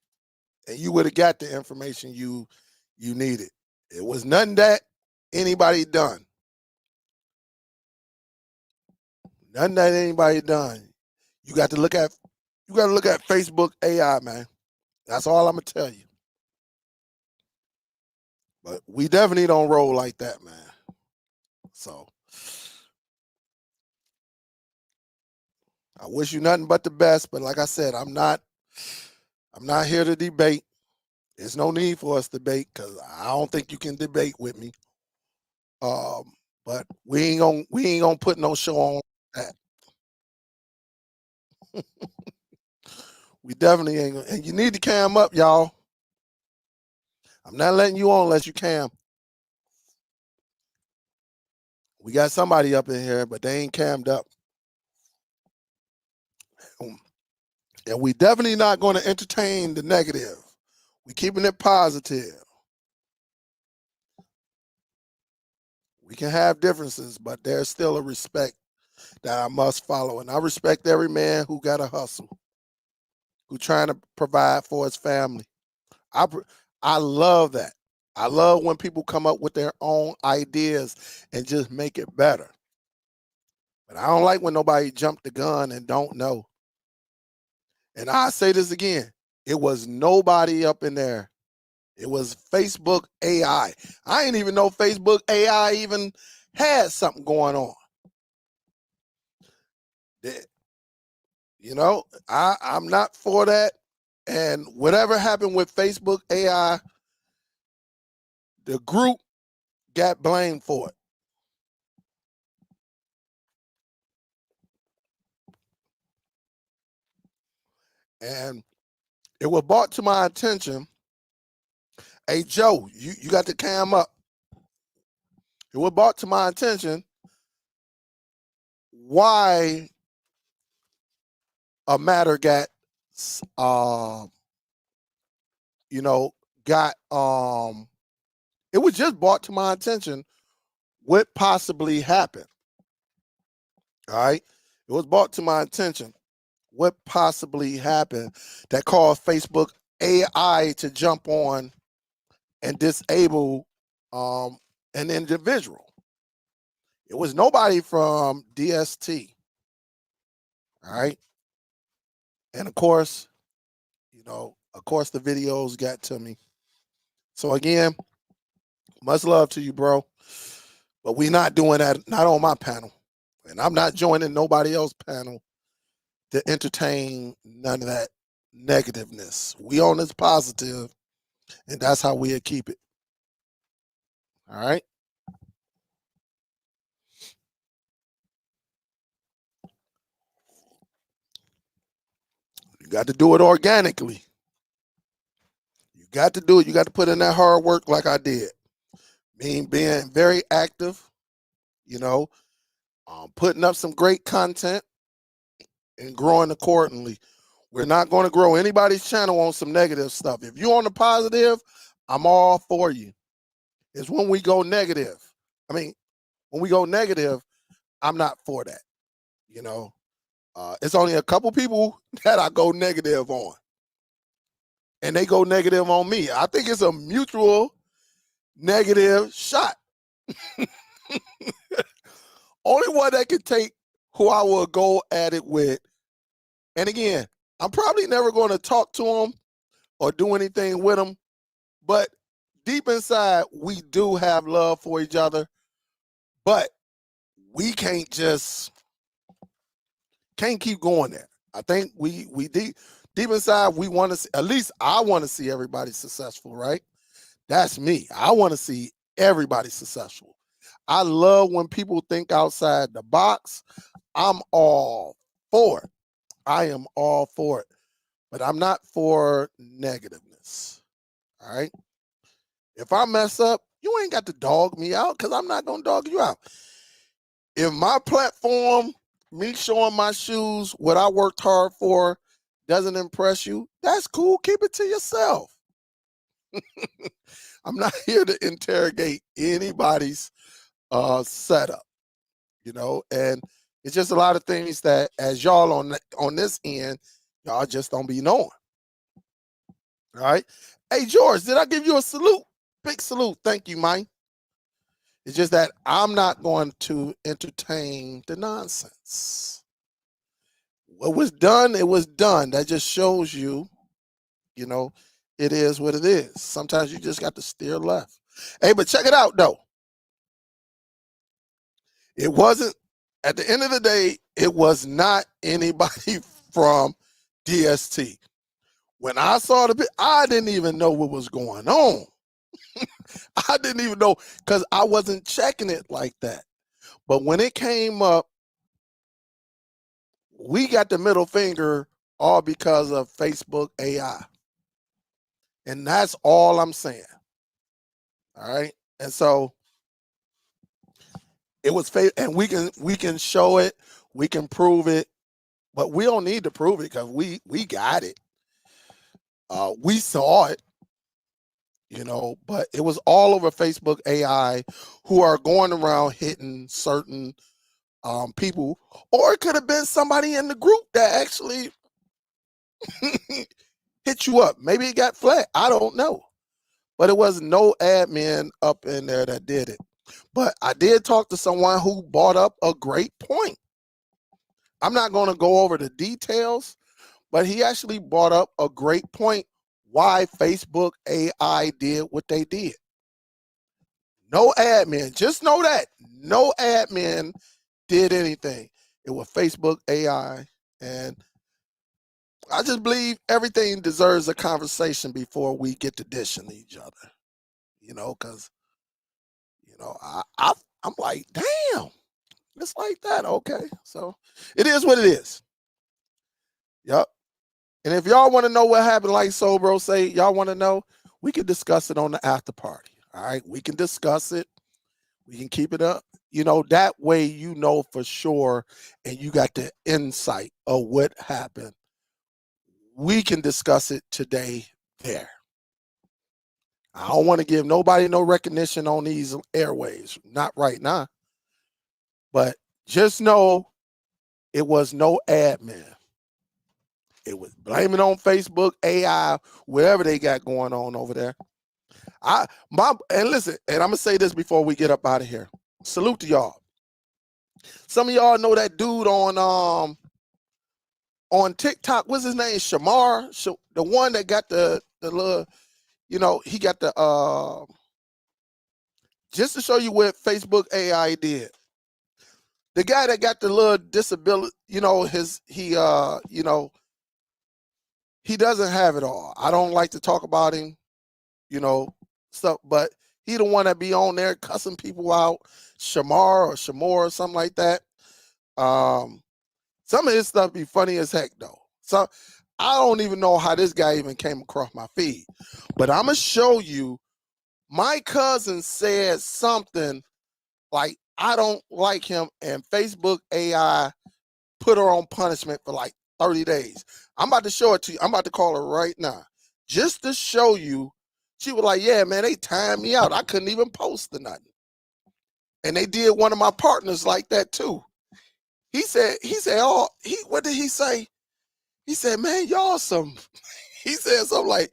And you would have got the information you needed. It was nothing that anybody done. Nothing that anybody done. You got to look at Facebook AI, man. That's all I'm gonna tell you. But we definitely don't roll like that, man. So I wish you nothing but the best. But like I said, I'm not here to debate. There's no need for us to debate because I don't think you can debate with me. But we ain't gonna put no show on that. We definitely ain't gonna, and you need to cam up, y'all. I'm not letting you on unless you cam. We got somebody up in here, but they ain't cammed up. And we definitely not going to entertain the negative. We keeping it positive. We can have differences, but there's still a respect that I must follow. And I respect every man who got a hustle, who trying to provide for his family. I love that. I love when people come up with their own ideas and just make it better. But I don't like when nobody jump the gun and don't know. And I say this again, it was nobody up in there. It was Facebook AI. I didn't even know Facebook AI even had something going on. You know, I'm not for that. And whatever happened with Facebook AI, the group got blamed for it. And it was brought to my attention. Hey, Joe, you got the cam up. It was brought to my attention why a matter got, you know, got, it was just brought to my attention what possibly happened. All right. It was brought to my attention what possibly happened that caused Facebook AI to jump on and disable an individual. It was nobody from DST. All right. And of course, the videos got to me. So again, much love to you, bro. But we not doing that, not on my panel. And I'm not joining nobody else's panel to entertain none of that negativeness. We on this positive, and that's how we'll keep it. All right. You got to do it organically. You got to do it. You got to put in that hard work like I did. Being very active, putting up some great content and growing accordingly. We're not going to grow anybody's channel on some negative stuff. If you're on the positive, I'm all for you. It's when we go negative. When we go negative, I'm not for that. It's only a couple people that I go negative on, and they go negative on me. I think it's a mutual negative shot. Only one that can take who I will go at it with. And again, I'm probably never going to talk to them or do anything with them, but deep inside, we do have love for each other, but we can't keep going there. I think we deep inside, we want to see, at least I want to see everybody successful, right? That's me. I want to see everybody successful. I love when people think outside the box. I'm all for it. I am all for it, but I'm not for negativeness. All right. If I mess up, you ain't got to dog me out, because I'm not going to dog you out. If my platform, me showing my shoes, what I worked hard for, doesn't impress you, that's cool. Keep it to yourself. I'm not here to interrogate anybody's setup, and it's just a lot of things that, as y'all on this end, y'all just don't be knowing. All right. Hey, George, did I give you a salute? Big salute. Thank you, Mike. It's just that I'm not going to entertain the nonsense. What was done, it was done. That just shows you, it is what it is. Sometimes you just got to steer left. Hey, but check it out, though. It wasn't, at the end of the day, it was not anybody from DST. When I saw the bit, I didn't even know what was going on. I didn't even know, because I wasn't checking it like that. But when it came up, we got the middle finger all because of Facebook AI. And that's all I'm saying. All right. And so it was fake, and we can show it, we can prove it, but we don't need to prove it because we got it. We saw it, but it was all over Facebook AI who are going around hitting certain people, or it could have been somebody in the group that actually hit you up. Maybe it got flagged. I don't know. But it was no admin up in there that did it. But I did talk to someone who brought up a great point. I'm not going to go over the details, but he actually brought up a great point why Facebook AI did what they did. No admin. Just know that. No admin did anything. It was Facebook AI. And I just believe everything deserves a conversation before we get to dishing each other. Because, I'm like, damn, it's like that. Okay. So it is what it is. Yep. And if y'all want to know what happened, like Soul Bro say, y'all want to know, we can discuss it on the after party. All right. We can discuss it. We can keep it up. That way for sure, and you got the insight of what happened. We can discuss it today there. I don't want to give nobody no recognition on these airways. Not right now. But just know it was no admin. It was blaming on Facebook, AI, whatever they got going on over there. And listen, and I'm gonna say this before we get up out of here. Salute to y'all. Some of y'all know that dude on TikTok. What's his name? Shamar, the one that got the little, he got the just to show you what Facebook AI did. The guy that got the little disability, he doesn't have it all. I don't like to talk about him, stuff, but he the one that be on there cussing people out, Shamar or something like that. Some of his stuff be funny as heck though. So I don't even know how this guy even came across my feed, but I'm gonna show you. My cousin said something like, I don't like him, and Facebook AI put her on punishment for like 30 days. I'm about to show it to you. I'm about to call her right now just to show you. She was like, yeah, man, they timed me out. I couldn't even post or nothing. And they did one of my partners like that too. He said, what did he say? He said, man, y'all he said something like,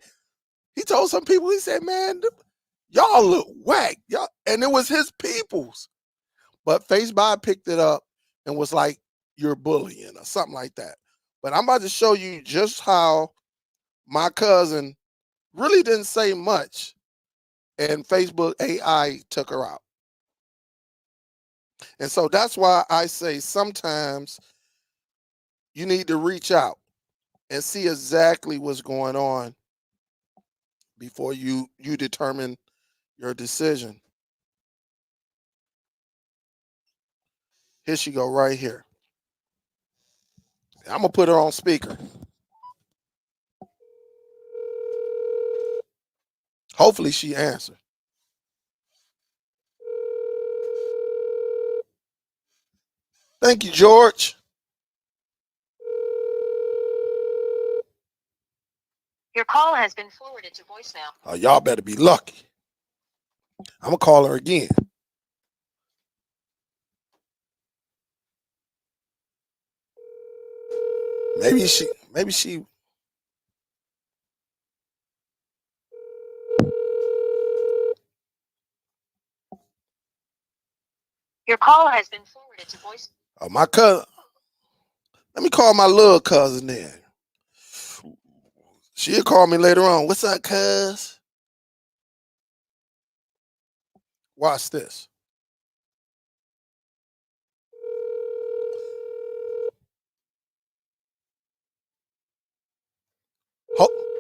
he told some people, he said, man, y'all look whack. Y'all, and it was his people's. But Facebook picked it up and was like, you're bullying or something like that. But I'm about to show you just how my cousin really didn't say much and Facebook AI took her out. And so that's why I say sometimes you need to reach out and see exactly what's going on before you determine your decision. Here she go right here. I'm gonna put her on speaker. Hopefully she answered. Thank you, George. Your call has been forwarded to voicemail. Oh, y'all better be lucky. I'm gonna call her again. Maybe she. Your call has been forwarded to voicemail. Oh, my cousin. Let me call my little cousin then. She'll call me later on. What's up, cuz? Watch this.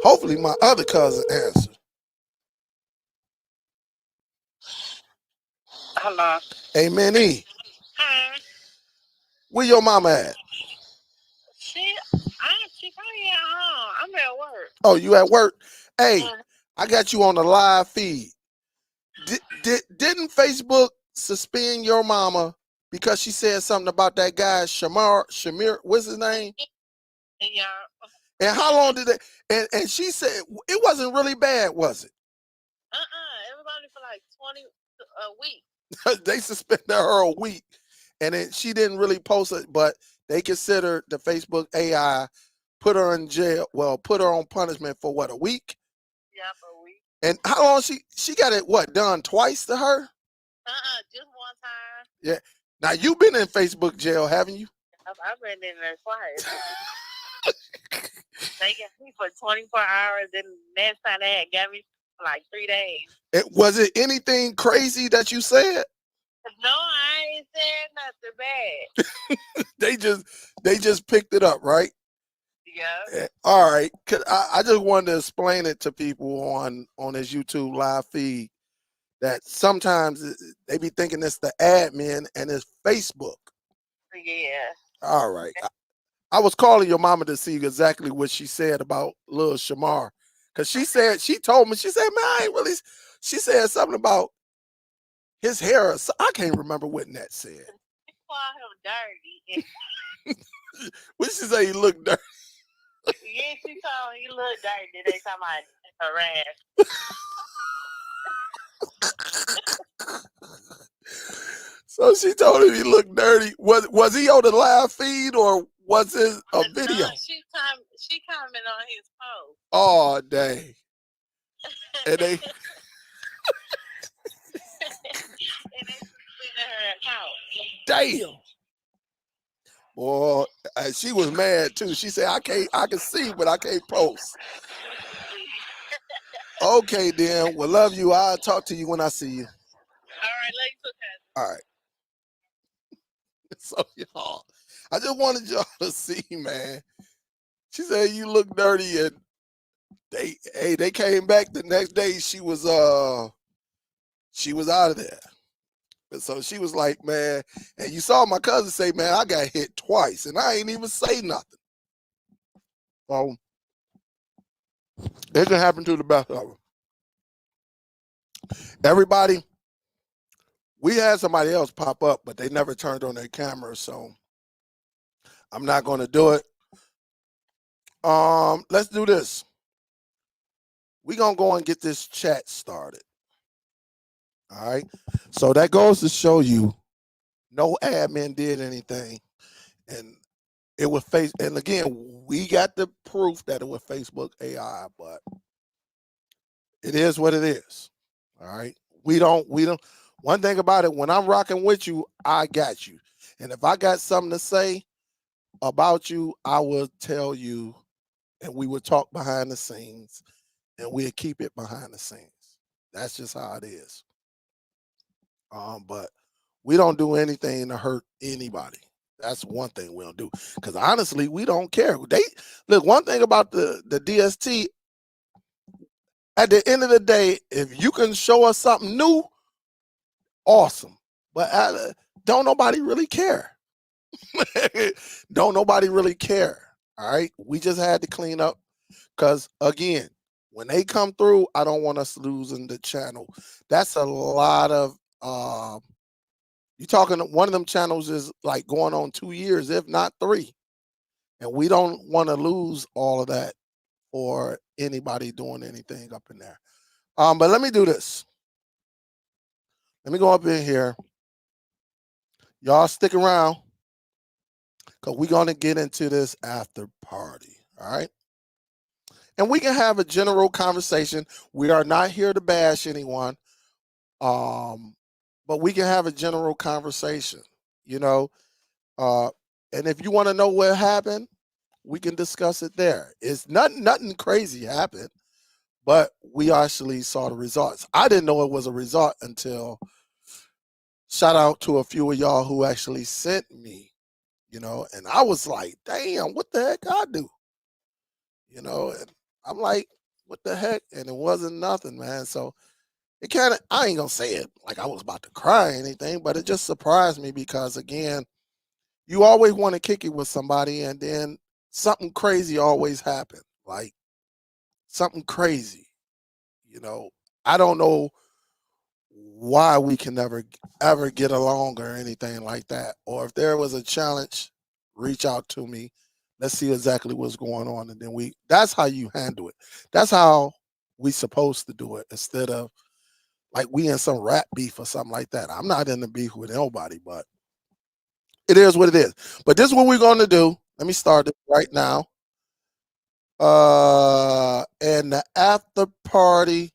Hopefully my other cousin answered. Hello. Hey, Minnie, Hi. where your mama at? She probably at home. I'm at work. Oh, you at work? Hey, I got you on the live feed. Didn't Facebook suspend your mama because she said something about that guy Shamir, what's his name? Yeah. And how long did it? And she said it wasn't really bad, was it? It was only for like 20 a week. They suspended her a week, and then she didn't really post it, but they considered the Facebook AI put her in jail. Well, put her on punishment for what, a week? Yeah, for a week. And how long she got it? What, done twice to her? Just one time. Yeah. Now you've been in Facebook jail, haven't you? I've been in there twice. They got me for 24 hours, and next time they had got me for like 3 days. Was it anything crazy that you said? No, I ain't said nothing bad. They just picked it up, right? Yeah. All right. I just wanted to explain it to people on this YouTube live feed that sometimes they be thinking it's the admin and it's Facebook. Yeah. All right. I was calling your mama to see exactly what she said about little Shamar. Because she told me, she said, man, I ain't really, she said something about his hair. I can't remember what Nat said. They call him dirty. What she say, he looked dirty? Yeah, she told him he looked dirty. They talking about harass. So she told him he looked dirty. Was he on the live feed or was it a video? No, she commented on his post. Oh, dang. And they and they suspended her account. damn. Boy, she was mad too. She said, I can see, but I can't post. Okay, then. Well, love you. I'll talk to you when I see you. All right, ladies, okay. All right. So, y'all, I just wanted y'all to see, man. She said, you look dirty, and they came back the next day. She was out of there. And so she was like, man, and you saw my cousin say, man, I got hit twice, and I ain't even say nothing. So it can happen to the best of them. Everybody, we had somebody else pop up, but they never turned on their camera, so I'm not going to do it. Let's do this. We're going to go and get this chat started. All right. So that goes to show you no admin did anything. And it was and again, we got the proof that it was Facebook AI, but it is what it is. All right. We don't, one thing about it, when I'm rocking with you, I got you. And if I got something to say about you, I will tell you, and we would talk behind the scenes, and we'll keep it behind the scenes. That's just how it is. But we don't do anything to hurt anybody. That's one thing we don't do. Because honestly, we don't care. Look, one thing about the DST, at the end of the day, if you can show us something new, awesome. But don't nobody really care. Don't nobody really care. All right. We just had to clean up. Because again, when they come through, I don't want us losing the channel. That's a lot of you talking, one of them channels is like going on 2 years, if not 3. And we don't want to lose all of that or anybody doing anything up in there. But let me do this. Let me go up in here. Y'all stick around because we're going to get into this after party. All right. And we can have a general conversation. We are not here to bash anyone. But we can have a general conversation, you know. And if you want to know what happened, we can discuss it there. It's nothing crazy happened, but we actually saw the results. I didn't know it was a result until, shout out to a few of y'all who actually sent me, you know, and I was like, damn, what the heck I do? You know, and I'm like, what the heck? And it wasn't nothing, man. So it kind of, I ain't gonna say it like I was about to cry or anything, but it just surprised me because again, you always want to kick it with somebody and then something crazy always happens. Like something crazy, you know. I don't know why we can never ever get along or anything like that. Or if there was a challenge, reach out to me. Let's see exactly what's going on. And then that's how you handle it. That's how we supposed to do it, instead of like we in some rap beef or something like that. I'm not in the beef with nobody, but it is what it is. But this is what we're going to do. Let me start it right now. And the after party,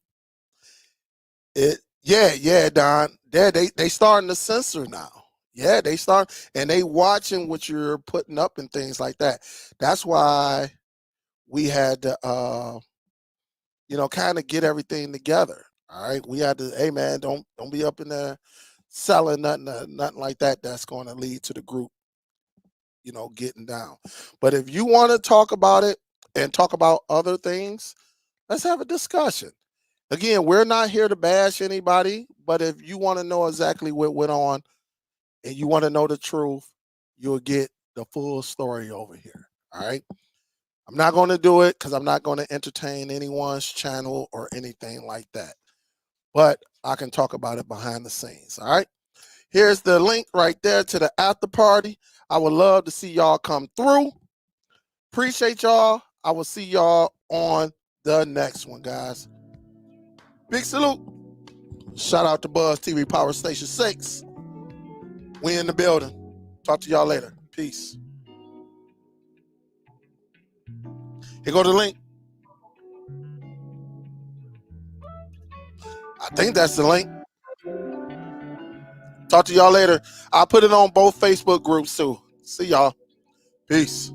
yeah, Don. They starting to censor now. Yeah, they start, and they watching what you're putting up and things like that. That's why we had to kind of get everything together. All right. We had to, hey man, don't be up in there selling nothing like that. That's going to lead to the group, getting down. But if you want to talk about it and talk about other things, let's have a discussion. Again, we're not here to bash anybody, but if you want to know exactly what went on and you want to know the truth, you'll get the full story over here. All right. I'm not going to do it because I'm not going to entertain anyone's channel or anything like that. But I can talk about it behind the scenes. All right. Here's the link right there to the after party. I would love to see y'all come through. Appreciate y'all. I will see y'all on the next one, guys. Big salute. Shout out to Buzz TV Powerstation 6. We in the building. Talk to y'all later. Peace. Here go the link. I think that's the link. Talk to y'all later. I'll put it on both Facebook groups too. See y'all. Peace.